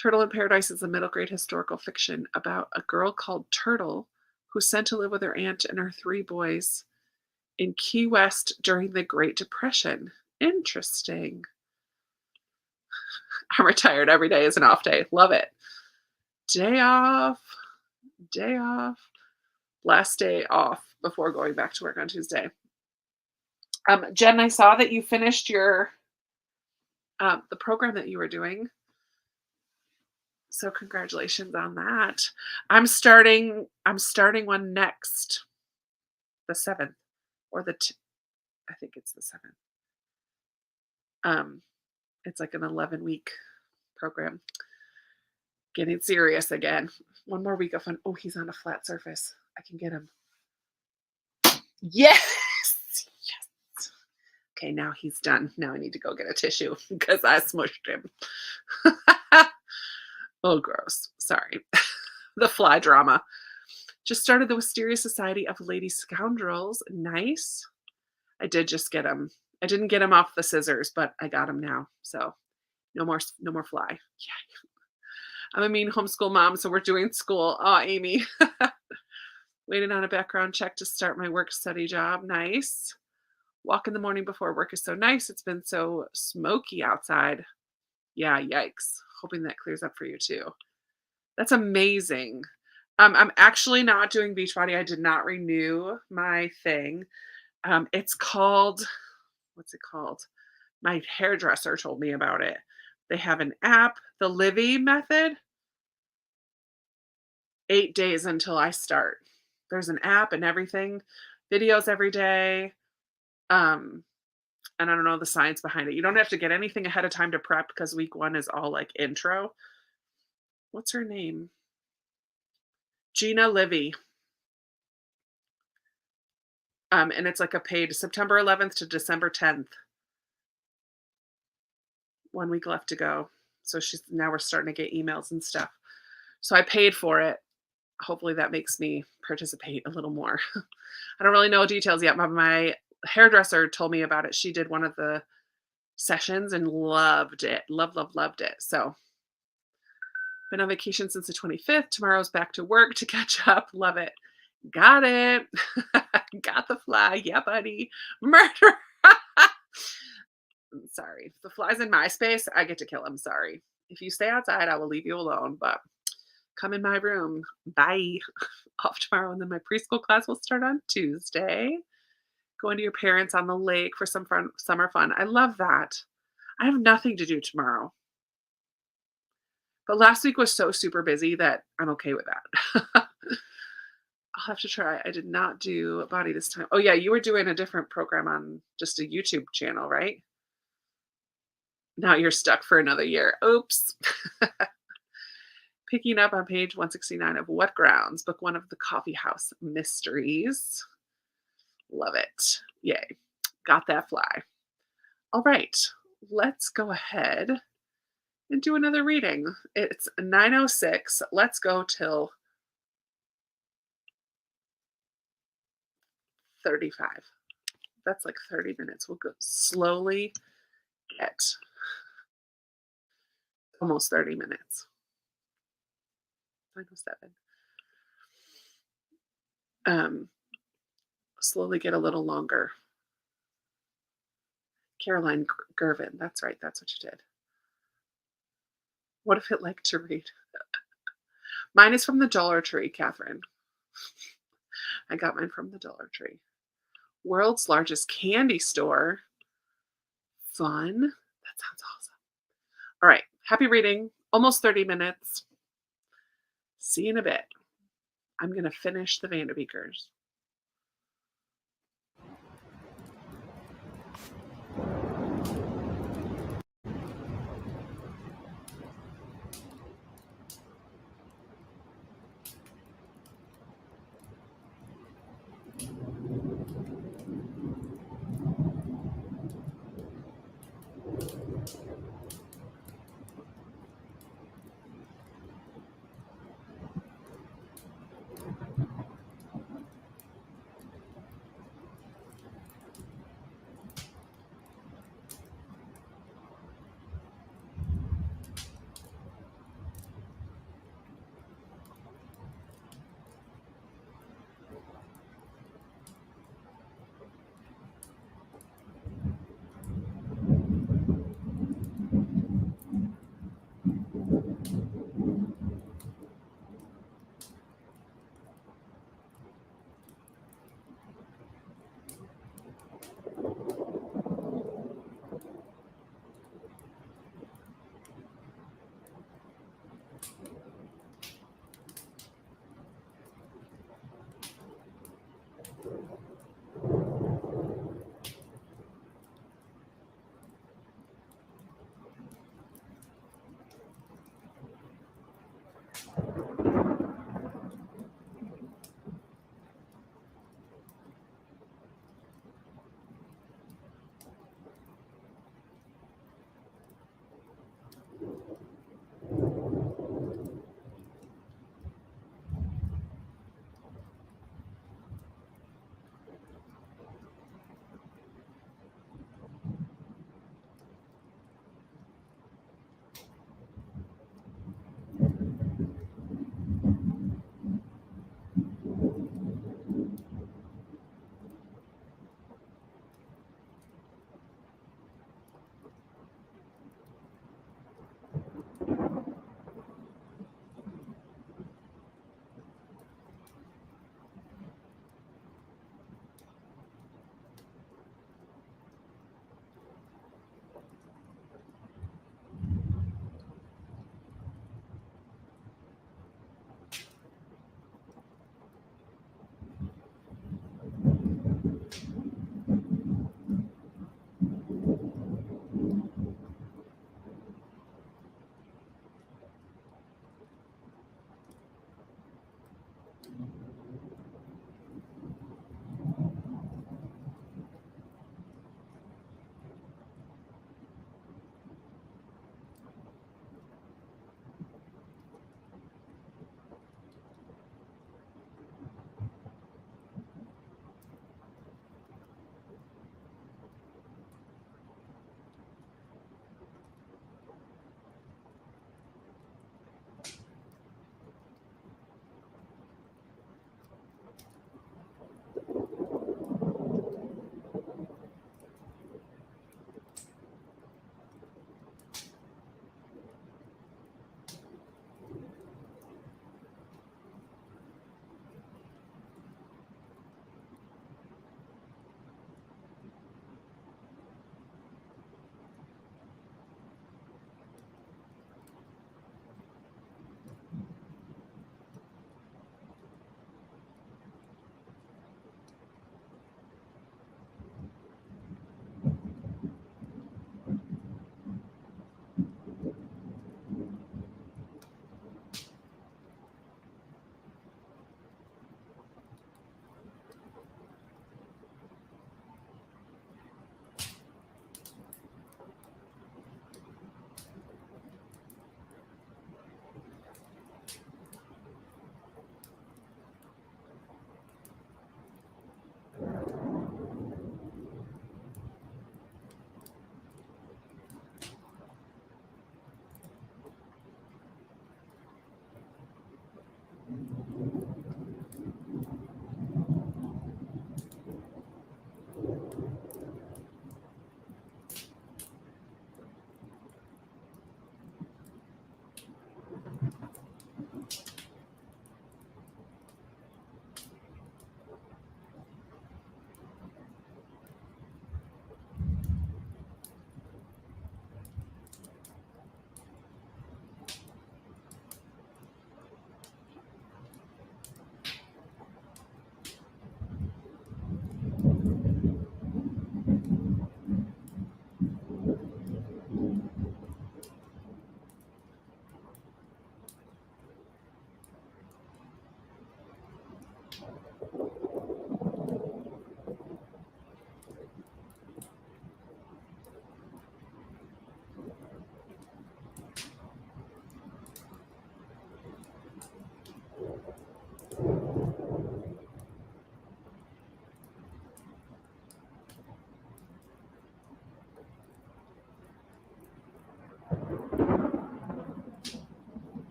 Turtle in Paradise is a middle grade historical fiction about a girl called Turtle who's sent to live with her aunt and her three boys in Key West during the Great Depression. Interesting. I'm retired. Every day is an off day. Love it. day off, day off, last day off before going back to work on Tuesday. Jen, I saw that you finished your the program that you were doing. So congratulations on that. I'm starting one next, the 7th or I think it's the 7th. Um, it's like an 11-week program. Getting serious again. One more week of fun. Oh, he's on a flat surface. I can get him. Yes. Yes. Okay, now he's done. Now I need to go get a tissue because I smushed him. Oh, gross. Sorry. The fly drama. Just started the Wisteria Society of Lady Scoundrels. Nice. I did just get him. I didn't get him off the scissors, but I got him now. So no more fly. Yeah. I'm a mean homeschool mom, so we're doing school. Oh, Amy. Waiting on a background check to start my work study job. Nice. Walk in the morning before work is so nice. It's been so smoky outside. Yeah, yikes. Hoping that clears up for you too. That's amazing. I'm actually not doing Beachbody. I did not renew my thing. It's called, what's it called? My hairdresser told me about it. They have an app, the Livy method. 8 days until I start. There's an app and everything, videos every day. And I don't know the science behind it. You don't have to get anything ahead of time to prep because week 1 is all like intro. What's her name? Gina Livy. And it's like a paid September 11th to December 10th. 1 week left to go. So now we're starting to get emails and stuff. So I paid for it. Hopefully that makes me participate a little more. I don't really know details yet, but my hairdresser told me about it. She did one of the sessions and loved it. Loved it. So been on vacation since the 25th. Tomorrow's back to work to catch up. Love it. Got it. Got the fly. Yeah, buddy. Murder. Sorry. If the fly's in my space, I get to kill him. Sorry. If you stay outside, I will leave you alone, but come in my room. Bye. Off tomorrow, and then my preschool class will start on Tuesday. Going to your parents on the lake for some fun, summer fun. I love that. I have nothing to do tomorrow. But last week was so super busy that I'm okay with that. I'll have to try. I did not do body this time. Oh yeah, you were doing a different program on just a YouTube channel, right? Now you're stuck for another year. Oops. Picking up on page 169 of What Grounds, book 1 of the Coffee House Mysteries. Love it. Yay. Got that fly. All right. Let's go ahead and do another reading. It's 9:06. Let's go till 35. That's like 30 minutes. We'll go slowly get almost 30 minutes. 9:07. Slowly get a little longer. Caroline Gervin. That's right. That's what you did. What if it liked to read? Mine is from the Dollar Tree, Catherine. I got mine from the Dollar Tree. World's largest candy store. Fun. That sounds awesome. All right. Happy reading. Almost 30 minutes. See you in a bit. I'm going to finish the Vanderbeekers.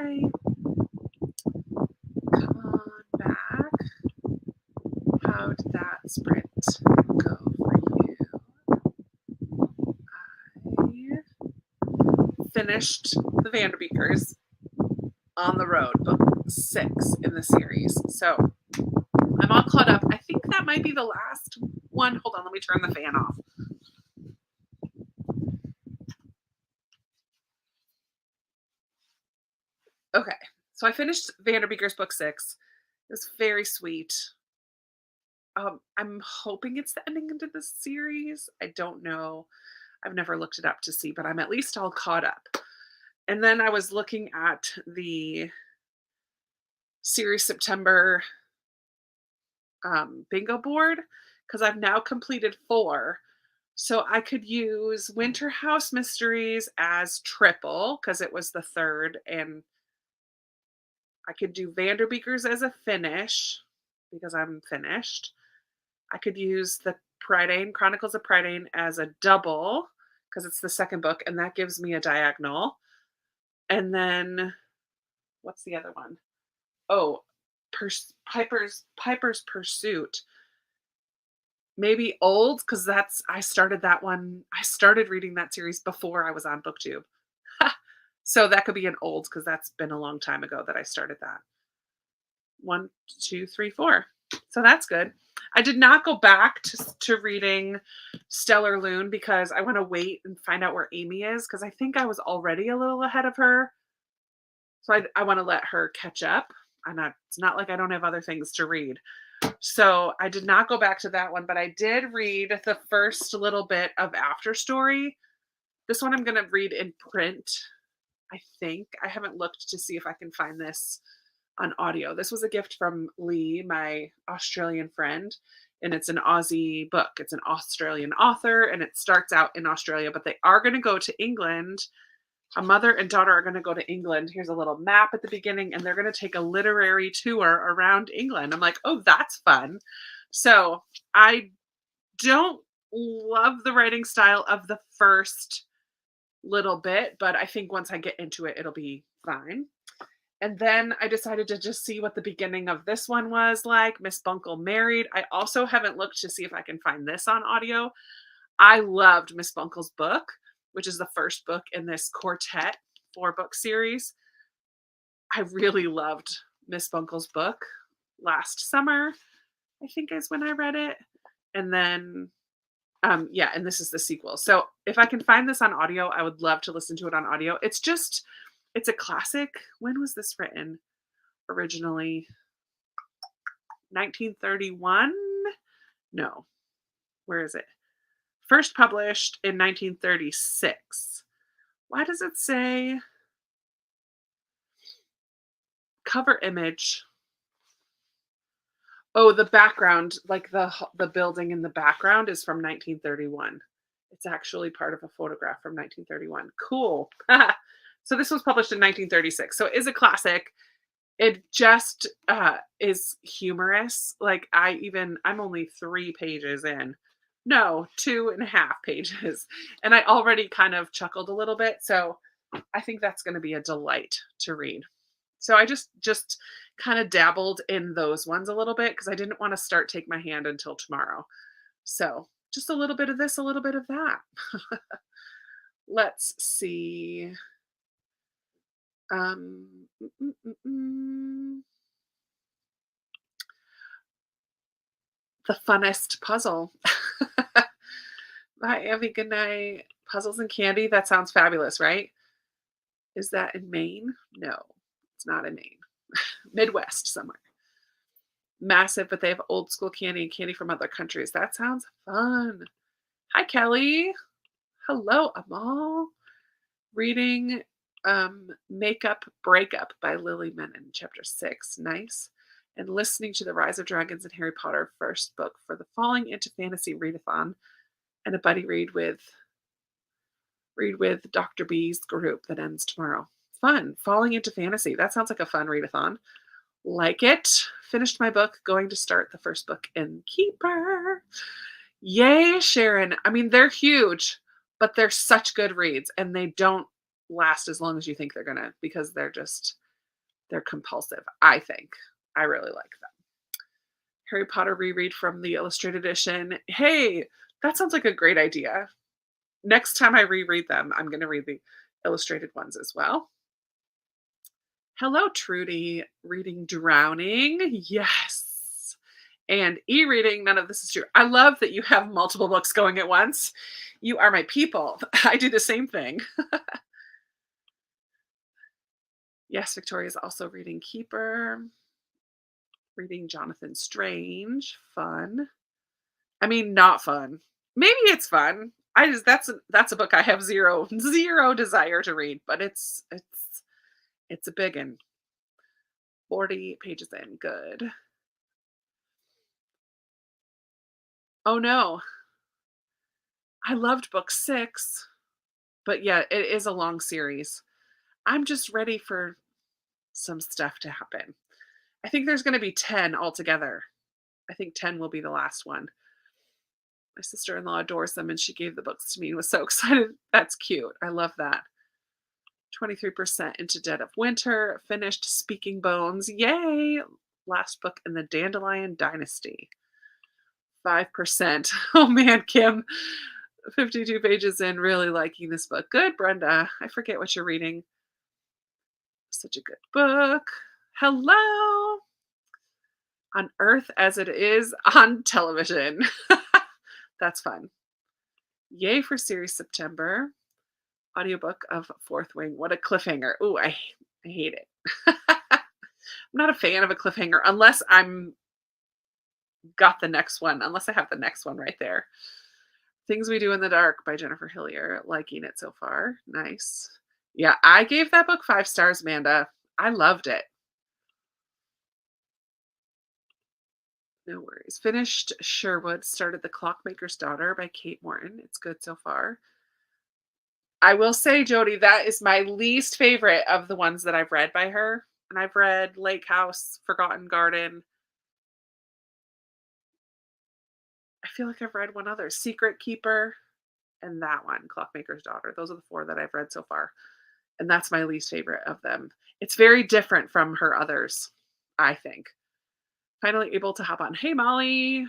Hi. Come on back. How did that sprint go for you? I finished the Vanderbeekers on the road, book 6 in the series. So I'm all caught up. I think that might be the last one. Hold on, let me turn the fan off. Okay, so I finished Vanderbeekers book 6. It was very sweet. I'm hoping it's the ending into the series. I don't know. I've never looked it up to see, but I'm at least all caught up. And then I was looking at the series September bingo board because I've now completed 4. So I could use Winter House Mysteries as triple because it was the third, and I could do Vanderbeekers as a finish because I'm finished. I could use the Prydain, Chronicles of Prydain as a double because it's the second book, and that gives me a diagonal. And then what's the other one? Oh, Piper's Pursuit. Maybe old because that's I started that one. I started reading that series before I was on BookTube. So that could be an old because that's been a long time ago that I started that. 1, 2, 3, 4. So that's good. I did not go back to reading Stellar Loon because I want to wait and find out where Amy is because I think I was already a little ahead of her. So I want to let her catch up. It's not like I don't have other things to read. So I did not go back to that one, but I did read the first little bit of After Story. This one I'm going to read in print, I think. I haven't looked to see if I can find this on audio. This was a gift from Lee, my Australian friend, and it's an Aussie book. It's an Australian author, and it starts out in Australia, but they are going to go to England. A mother and daughter are going to go to England. Here's a little map at the beginning, and they're going to take a literary tour around England. I'm like, oh, that's fun. So I don't love the writing style of the first little bit, but I think once I get into it, it'll be fine. And then I decided to just see what the beginning of this one was like. Miss Bunkle Married. I also haven't looked to see if I can find this on audio. I loved Miss Bunkle's book, which is the first book in this quartet 4-book series. I really loved Miss Bunkle's book last summer, I think is when I read it. And then, yeah, and this is the sequel. So if I can find this on audio, I would love to listen to it on audio. It's a classic. When was this written originally? 1931? No. Where is it? First published in 1936. Why does it say cover image? Oh, the background, like the building in the background is from 1931. It's actually part of a photograph from 1931. Cool. So this was published in 1936. So it is a classic. It just is humorous. Like I'm only 3 pages in. No, 2.5 pages. And I already kind of chuckled a little bit. So I think that's going to be a delight to read. So I just kind of dabbled in those ones a little bit because I didn't want to start Take My Hand until tomorrow. So just a little bit of this, a little bit of that. Let's see. Um, mm, mm, mm. The funnest puzzle. Bye, Abby. Good night. Puzzles and candy. That sounds fabulous, right? Is that in Maine? No, it's not in Maine. Midwest somewhere. Massive, but they have old school candy and candy from other countries. That sounds fun. Hi, Kelly. Hello, Amal. Reading Makeup Breakup by Lily Menon, chapter 6. Nice. And listening to The Rise of Dragons and Harry Potter first book for the Falling into Fantasy readathon and a buddy read with Dr. B's group that ends tomorrow. Fun. Falling into Fantasy. That sounds like a fun readathon. Like it. Finished my book. Going to start the first book in Keeper. Yay, Sharon. I mean, they're huge, but they're such good reads, and they don't last as long as you think they're going to because they're just They're compulsive, I think. I really like them. Harry Potter reread from the illustrated edition. Hey, that sounds like a great idea. Next time I reread them, I'm going to read the illustrated ones as well. Hello, Trudy. Reading Drowning. Yes. And e-reading, none of this is true. I love that you have multiple books going at once. You are my people. I do the same thing. Yes, Victoria's also reading Keeper. Reading Jonathan Strange. Fun. I mean, not fun. Maybe it's fun. I just that's a book I have zero desire to read, but it's a big one. 40 pages in. Good. Oh no. I loved book 6, but yeah, it is a long series. I'm just ready for some stuff to happen. I think there's going to be 10 altogether. I think 10 will be the last one. My sister-in-law adores them and she gave the books to me and was so excited. That's cute. I love that. 23% into Dead of Winter. Finished Speaking Bones. Yay! Last book in the Dandelion Dynasty. 5%. Oh man, Kim. 52 pages in, really liking this book. Good, Brenda. I forget what you're reading. Such a good book. Hello. On Earth as it is on television. That's fun. Yay for series September. Audiobook of Fourth Wing. What a cliffhanger. Ooh, I hate it. I'm not a fan of a cliffhanger unless I'm got the next one, unless I have the next one right there. Things We Do in the Dark by Jennifer Hillier. Liking it so far. Nice. Yeah, I gave that book 5 stars, Amanda. I loved it. No worries. Finished Sherwood. Started The Clockmaker's Daughter by Kate Morton. It's good so far. I will say, Jody, that is my least favorite of the ones that I've read by her. And I've read Lake House, Forgotten Garden. I feel like I've read one other, Secret Keeper, and that one, Clockmaker's Daughter. Those are the 4 that I've read so far. And that's my least favorite of them. It's very different from her others, I think. Finally able to hop on. Hey, Molly.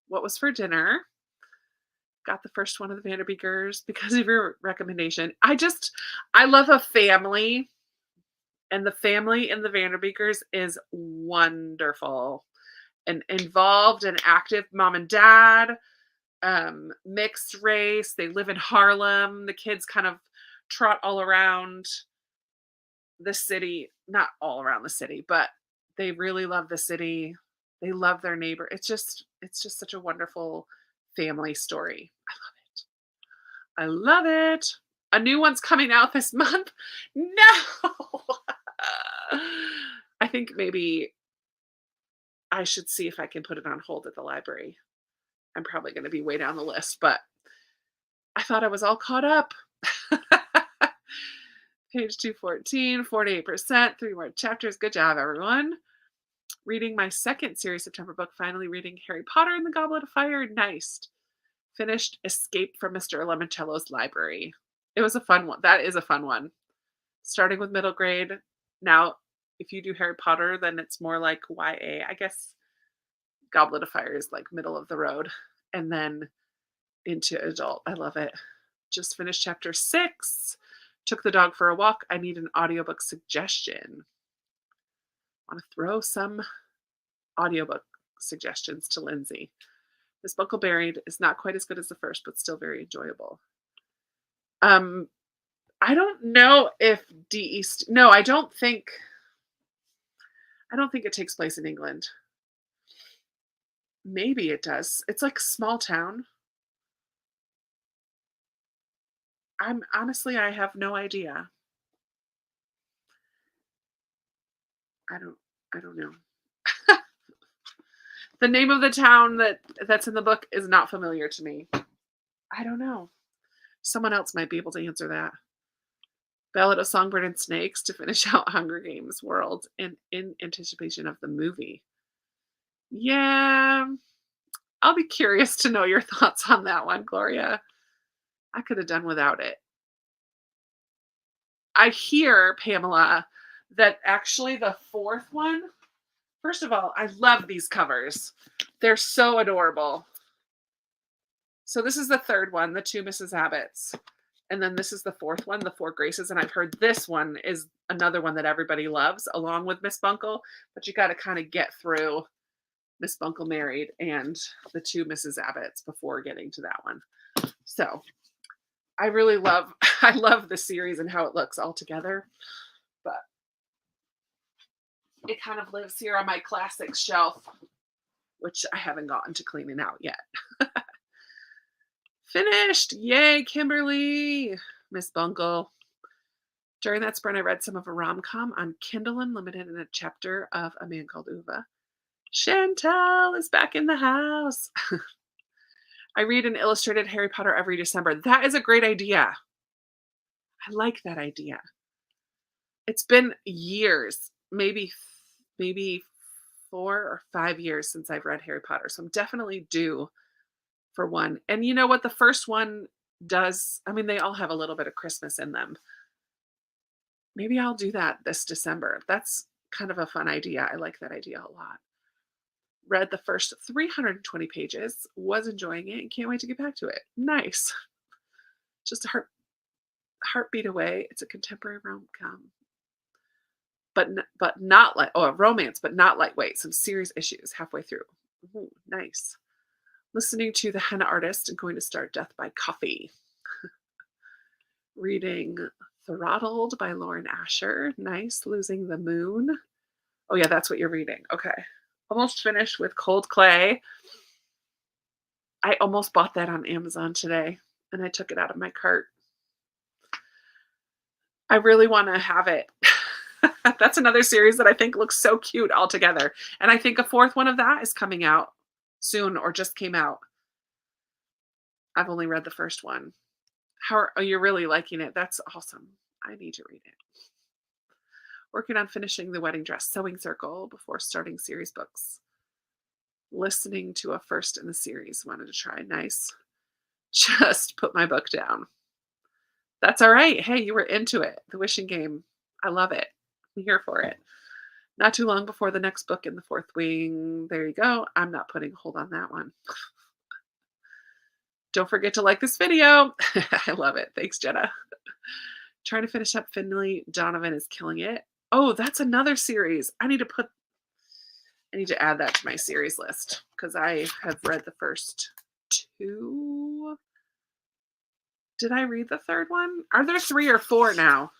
What was for dinner? Got the first one of the Vanderbeekers because of your recommendation. I love a family. And the family in the Vanderbeekers is wonderful and involved and active. Mom and dad, mixed race. They live in Harlem. The kids kind of trot all around the city. Not all around the city, but they really love the city. They love their neighbor. It's just such a wonderful family story. I love it. A new one's coming out this month. No. I think maybe I should see if I can put it on hold at the library. I'm probably going to be way down the list, but I thought I was all caught up. Page 214, 48%, 3 more chapters. Good job, everyone. Reading my second series September book, finally reading Harry Potter and the Goblet of Fire. Nice. Finished Escape from Mr. Lemoncello's Library. It was a fun one. That is a fun one. Starting with middle grade. Now, if you do Harry Potter, then it's more like YA. I guess Goblet of Fire is like middle of the road. And then into adult. I love it. Just finished chapter 6. Took the dog for a walk. I need an audiobook suggestion. Want to throw some audiobook suggestions to Lindsay. Miss Buckleberry is not quite as good as the first, but still very enjoyable. I don't know if no, I don't think it takes place in England. Maybe it does. It's like small town. I have no idea. I don't know. The name of the town that's in the book is not familiar to me. I don't know. Someone else might be able to answer that. Ballad of Songbird and Snakes to finish out Hunger Games World in anticipation of the movie. Yeah, I'll be curious to know your thoughts on that one, Gloria. I could have done without it. I hear, Pamela, that actually the fourth one, first of all, I love these covers. They're so adorable. So this is the third one, the two Mrs. Abbotts. And then this is the fourth one, the Four Graces. And I've heard this one is another one that everybody loves, along with Miss Bunkle. But you got to kind of get through Miss Bunkle Married and the two Mrs. Abbotts before getting to that one. So I really love, I love the series and how it looks all together. But it kind of lives here on my classics shelf, which I haven't gotten to cleaning out yet. Finished! Yay, Kimberly! Miss Bunkle. During that sprint, I read some of a rom-com on Kindle Unlimited in a chapter of A Man Called Ove. Chantal is back in the house. I read an illustrated Harry Potter every December. That is a great idea. I like that idea. It's been years, maybe 4 or 5 years since I've read Harry Potter, so I'm definitely due for one. And you know what? The first one does, I mean, they all have a little bit of Christmas in them. Maybe I'll do that this December. That's kind of a fun idea. I like that idea a lot. Read the first 320 pages, was enjoying it, and can't wait to get back to it. Nice. Just a heartbeat away. It's a contemporary rom-com. But not like, oh, a romance, but not lightweight. Some serious issues halfway through. Ooh, nice. Listening to The Henna Artist and going to start Death by Coffee. Reading Throttled by Lauren Asher. Nice. Losing the Moon. Oh yeah, that's what you're reading. Okay. Almost finished with Cold Clay. I almost bought that on Amazon today and I took it out of my cart. I really want to have it. That's another series that I think looks so cute all together. And I think a fourth one of that is coming out soon or just came out. I've only read the first one. How are you really liking it? That's awesome. I need to read it. Working on finishing The Wedding Dress Sewing Circle before starting series books. Listening to a first in the series. Wanted to try. Nice. Just put my book down. That's all right. Hey, you were into it. The Wishing Game. I love it. I'm here for it. Not too long before the next book in the Fourth Wing. There you go. I'm not putting hold on that one. Don't forget to like this video. I love it. Thanks, Jenna. Trying to finish up Finley Donovan is Killing It. Oh, that's another series. I need to add that to my series list because I have read the first 2. Did I read the third one? Are there 3 or 4 now?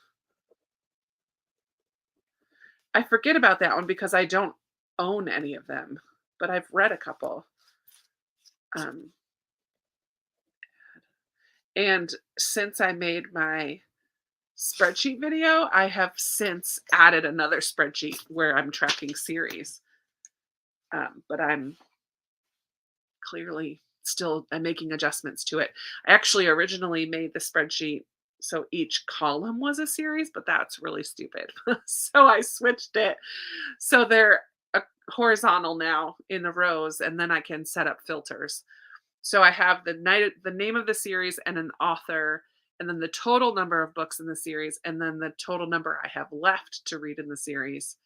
I forget about that one because I don't own any of them, but I've read a couple. And since I made my spreadsheet video, I have since added another spreadsheet where I'm tracking series. But I'm clearly still making adjustments to it. I actually originally made the spreadsheet so each column was a series, but that's really stupid. So I switched it so they're horizontal now in the rows, and then I can set up filters. So I have the name of the series and an author, and then the total number of books in the series, and then the total number I have left to read in the series,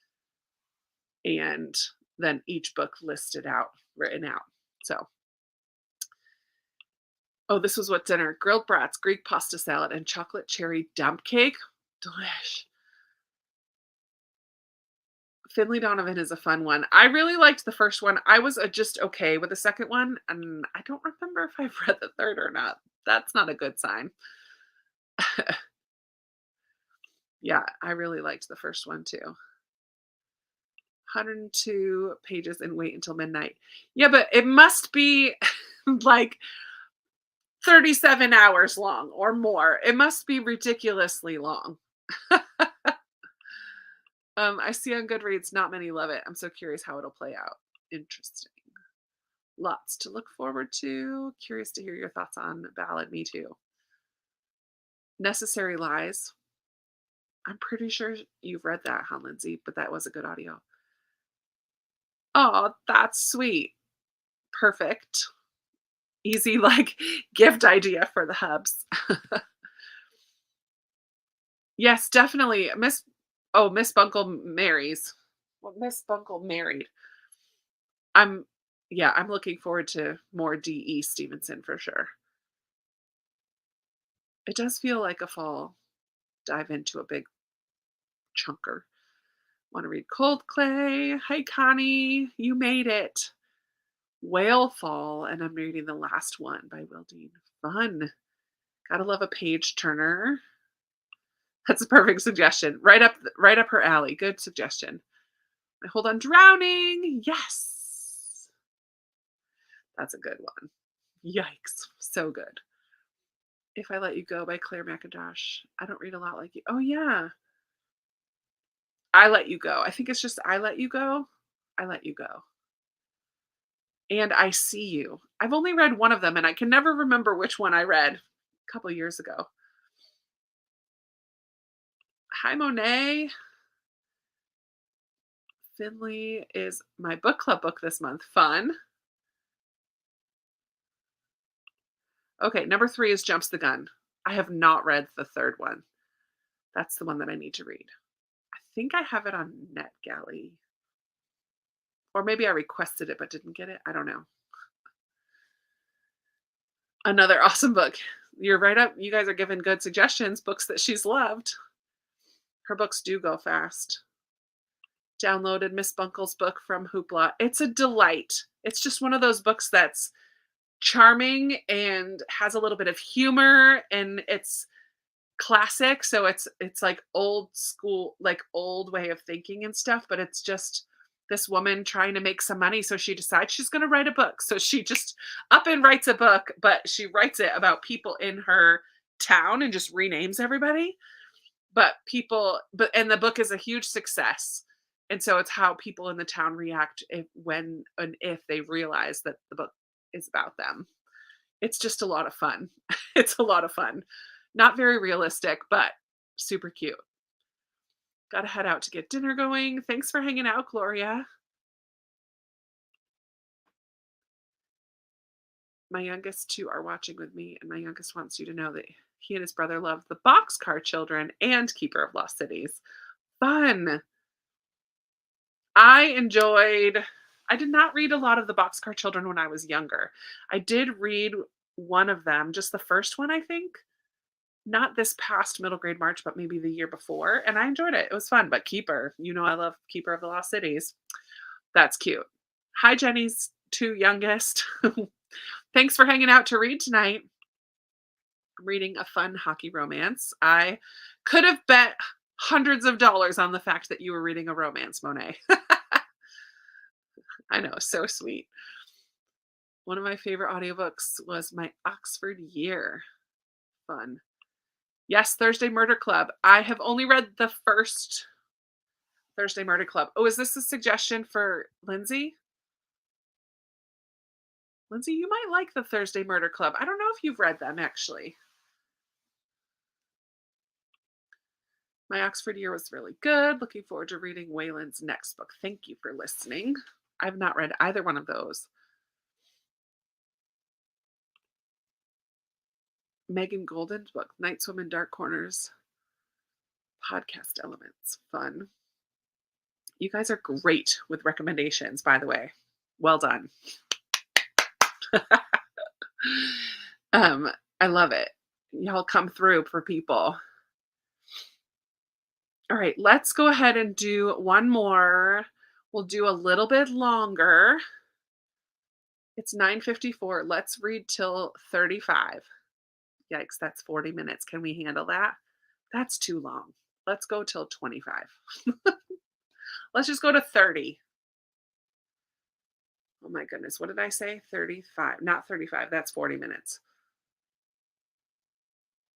and then each book listed out, written out. So, oh, this was what dinner. Grilled brats, Greek pasta salad, and chocolate cherry dump cake. Delish. Finley Donovan is a fun one. I really liked the first one. I was just okay with the second one, and I don't remember if I've read the third or not. That's not a good sign. Yeah, I really liked the first one too. 102 pages and wait until midnight. Yeah, but it must be like 37 hours long or more. It must be ridiculously long. I see on Goodreads, not many love it. I'm so curious how it'll play out. Interesting. Lots to look forward to. Curious to hear your thoughts on Ballad Me Too. Necessary Lies. I'm pretty sure you've read that, huh, Lindsay? But that was a good audio. Oh, that's sweet. Perfect. Easy, like, gift idea for the hubs. Yes, definitely. Oh, Miss Bunkle marries. Well, Miss Bunkle married. I'm yeah, I'm looking forward to more D.E. Stevenson for sure. It does feel like a fall dive into a big chunker. Want to read Cold Clay? Hi, Connie. You made it. Whale Fall, and I'm reading the last one by Will Dean. Fun. Gotta love a page turner. That's a perfect suggestion. Right up her alley. Good suggestion. I hold on drowning. Yes. That's a good one. Yikes. So good. If I Let You Go by Claire McIntosh. I don't read a lot like you. Oh yeah. I Let You Go. I think it's just I Let You Go. I Let You Go. And I See You. I've only read one of them and I can never remember which one I read a couple years ago. Hi Monet. Finley is my book club book this month. Fun. Okay, number 3 is Jumps the Gun. I have not read the third one. That's the one that I need to read. I think I have it on NetGalley. Or maybe I requested it but didn't get it. I don't know. Another awesome book. You're right up. You guys are giving good suggestions, books that she's loved. Her books do go fast. Downloaded Miss Bunkle's book from Hoopla. It's a delight. It's just one of those books that's charming and has a little bit of humor, and it's classic, so it's like old school, like old way of thinking and stuff, but it's just this woman trying to make some money, so she decides she's going to write a book. So she just up and writes a book, but she writes it about people in her town and just renames everybody. And the book is a huge success. And so it's how people in the town react if they realize that the book is about them. It's just a lot of fun. It's a lot of fun. Not very realistic, but super cute. Gotta head out to get dinner going. Thanks for hanging out, Gloria. My youngest two are watching with me, and my youngest wants you to know that he and his brother love the Boxcar Children and Keeper of Lost Cities. Fun. I enjoyed I did not read a lot of the Boxcar Children when I was younger. I did read one of them, just the first one, I think. Not this past middle grade March, but maybe the year before, and I enjoyed it. It was fun, but Keeper, I love Keeper of the Lost Cities. That's cute. Hi, Jenny's 2 youngest. Thanks for hanging out to read tonight. I'm reading a fun hockey romance. I could have bet hundreds of dollars on the fact that you were reading a romance, Monet. I know, so sweet. One of my favorite audiobooks was My Oxford Year. Fun. Yes, Thursday Murder Club. I have only read the first Thursday Murder Club. Oh, is this a suggestion for Lindsay? Lindsay, you might like the Thursday Murder Club. I don't know if you've read them, actually. My Oxford Year was really good. Looking forward to reading Wayland's next book. Thank you for listening. I've not read either one of those. Megan Golden's book, Night Swim in Dark Corners. Podcast elements. Fun. You guys are great with recommendations, by the way. Well done. I love it. Y'all come through for people. All right, let's go ahead and do one more. We'll do a little bit longer. It's 9:54. Let's read till 35. Yikes, that's 40 minutes. Can we handle that? That's too long. Let's go till 25. Let's just go to 30. Oh my goodness, what did I say? 35. Not 35. That's 40 minutes.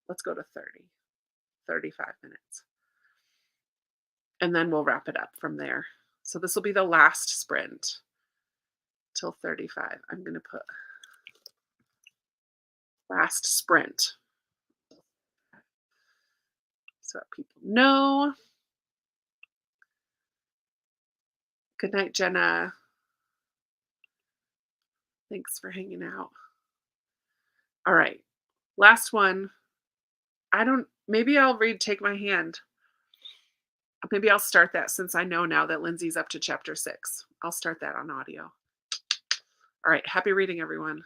Let's go to 30. 35 minutes. And then we'll wrap it up from there. So this will be the last sprint till 35. I'm going to put last sprint so that people know. Good night, Jenna. Thanks for hanging out. All right. Last one. Maybe I'll read Take My Hand. Maybe I'll start that since I know now that Lindsay's up to chapter 6. I'll start that on audio. All right, happy reading, everyone.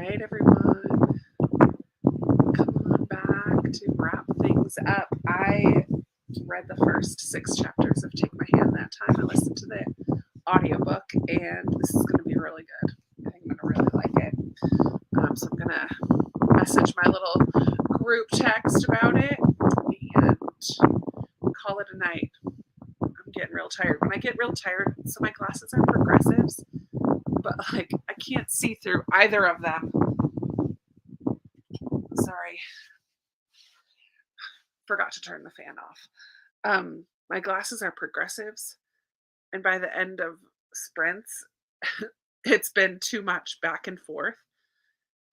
right, everyone. Come on back to wrap things up. I read the first 6 chapters of Take My Hand that time. I listened to the audiobook, and this is going to be really good. I think I'm going to really like it. So I'm going to message my little group text about it and call it a night. I'm getting real tired. When I get real tired, so my glasses are progressives, but like I can't see through either of them. Sorry. Forgot to turn the fan off. My glasses are progressives, and by the end of sprints, it's been too much back and forth,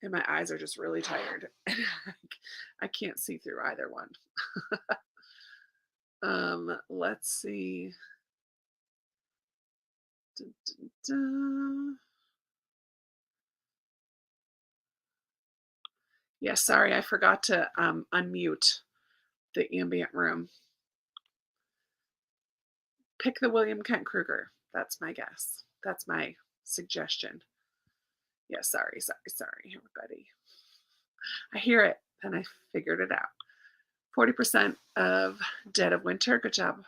and my eyes are just really tired. I can't see through either one. Let's see. Dun, dun, dun. Yeah, sorry, I forgot to unmute the ambient room. Pick the William Kent Kruger. That's my guess. That's my suggestion. Yeah, sorry, everybody. I hear it, and I figured it out. 40% of Dead of Winter. Good job.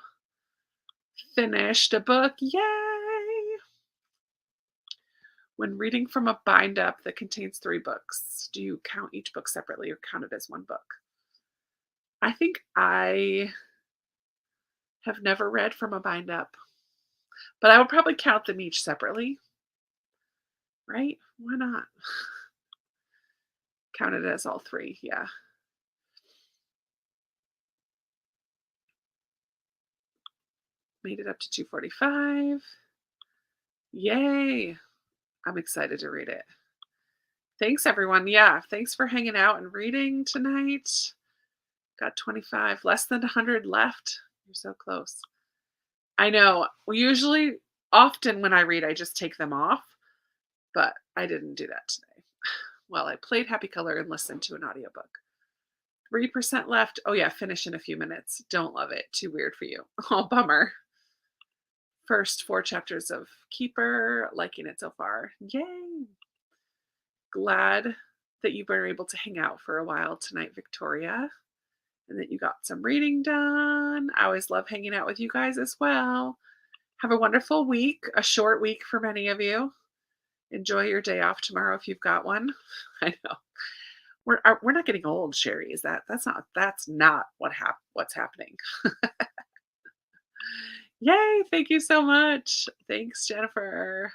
Finished a book. Yay! When reading from a bind up that contains 3 books, do you count each book separately or count it as one book? I think I have never read from a bind up, but I would probably count them each separately. Right? Why not? Count it as all 3. Yeah. Made it up to 245. Yay! I'm excited to read it. Thanks, everyone. Yeah, thanks for hanging out and reading tonight. Got 25, less than 100 left. You're so close. I know. Often when I read, I just take them off, but I didn't do that today. Well, I played Happy Color and listened to an audiobook. 3% left. Oh, yeah, finish in a few minutes. Don't love it. Too weird for you. Oh, bummer. First 4 chapters of Keeper, liking it so far. Yay! Glad that you were able to hang out for a while tonight, Victoria, and that you got some reading done. I always love hanging out with you guys as well. Have a wonderful week, a short week for many of you. Enjoy your day off tomorrow if you've got one. I know. We're not getting old, Sherry. That's not what's happening. Yay, thank you so much. Thanks, Jennifer.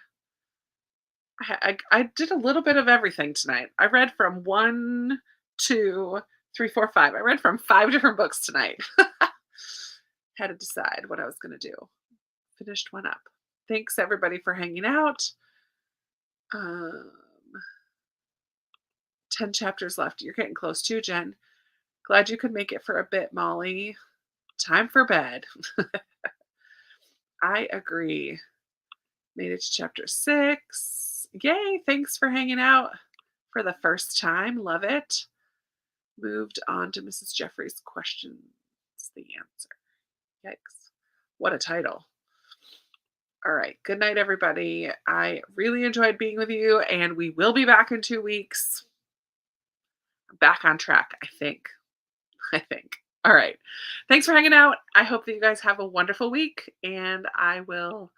I did a little bit of everything tonight. I read from 1, 2, 3, 4, 5. I read from 5 different books tonight. Had to decide what I was going to do. Finished one up. Thanks everybody for hanging out. 10 chapters left. You're getting close too, Jen. Glad you could make it for a bit, Molly. Time for bed. I agree. Made it to chapter 6. Yay, thanks for hanging out for the first time. Love it. Moved on to Mrs. Jeffrey's questions. The answer. Yikes. What a title. All right. Good night, everybody. I really enjoyed being with you, and we will be back in 2 weeks. Back on track, I think. All right. Thanks for hanging out. I hope that you guys have a wonderful week, and I will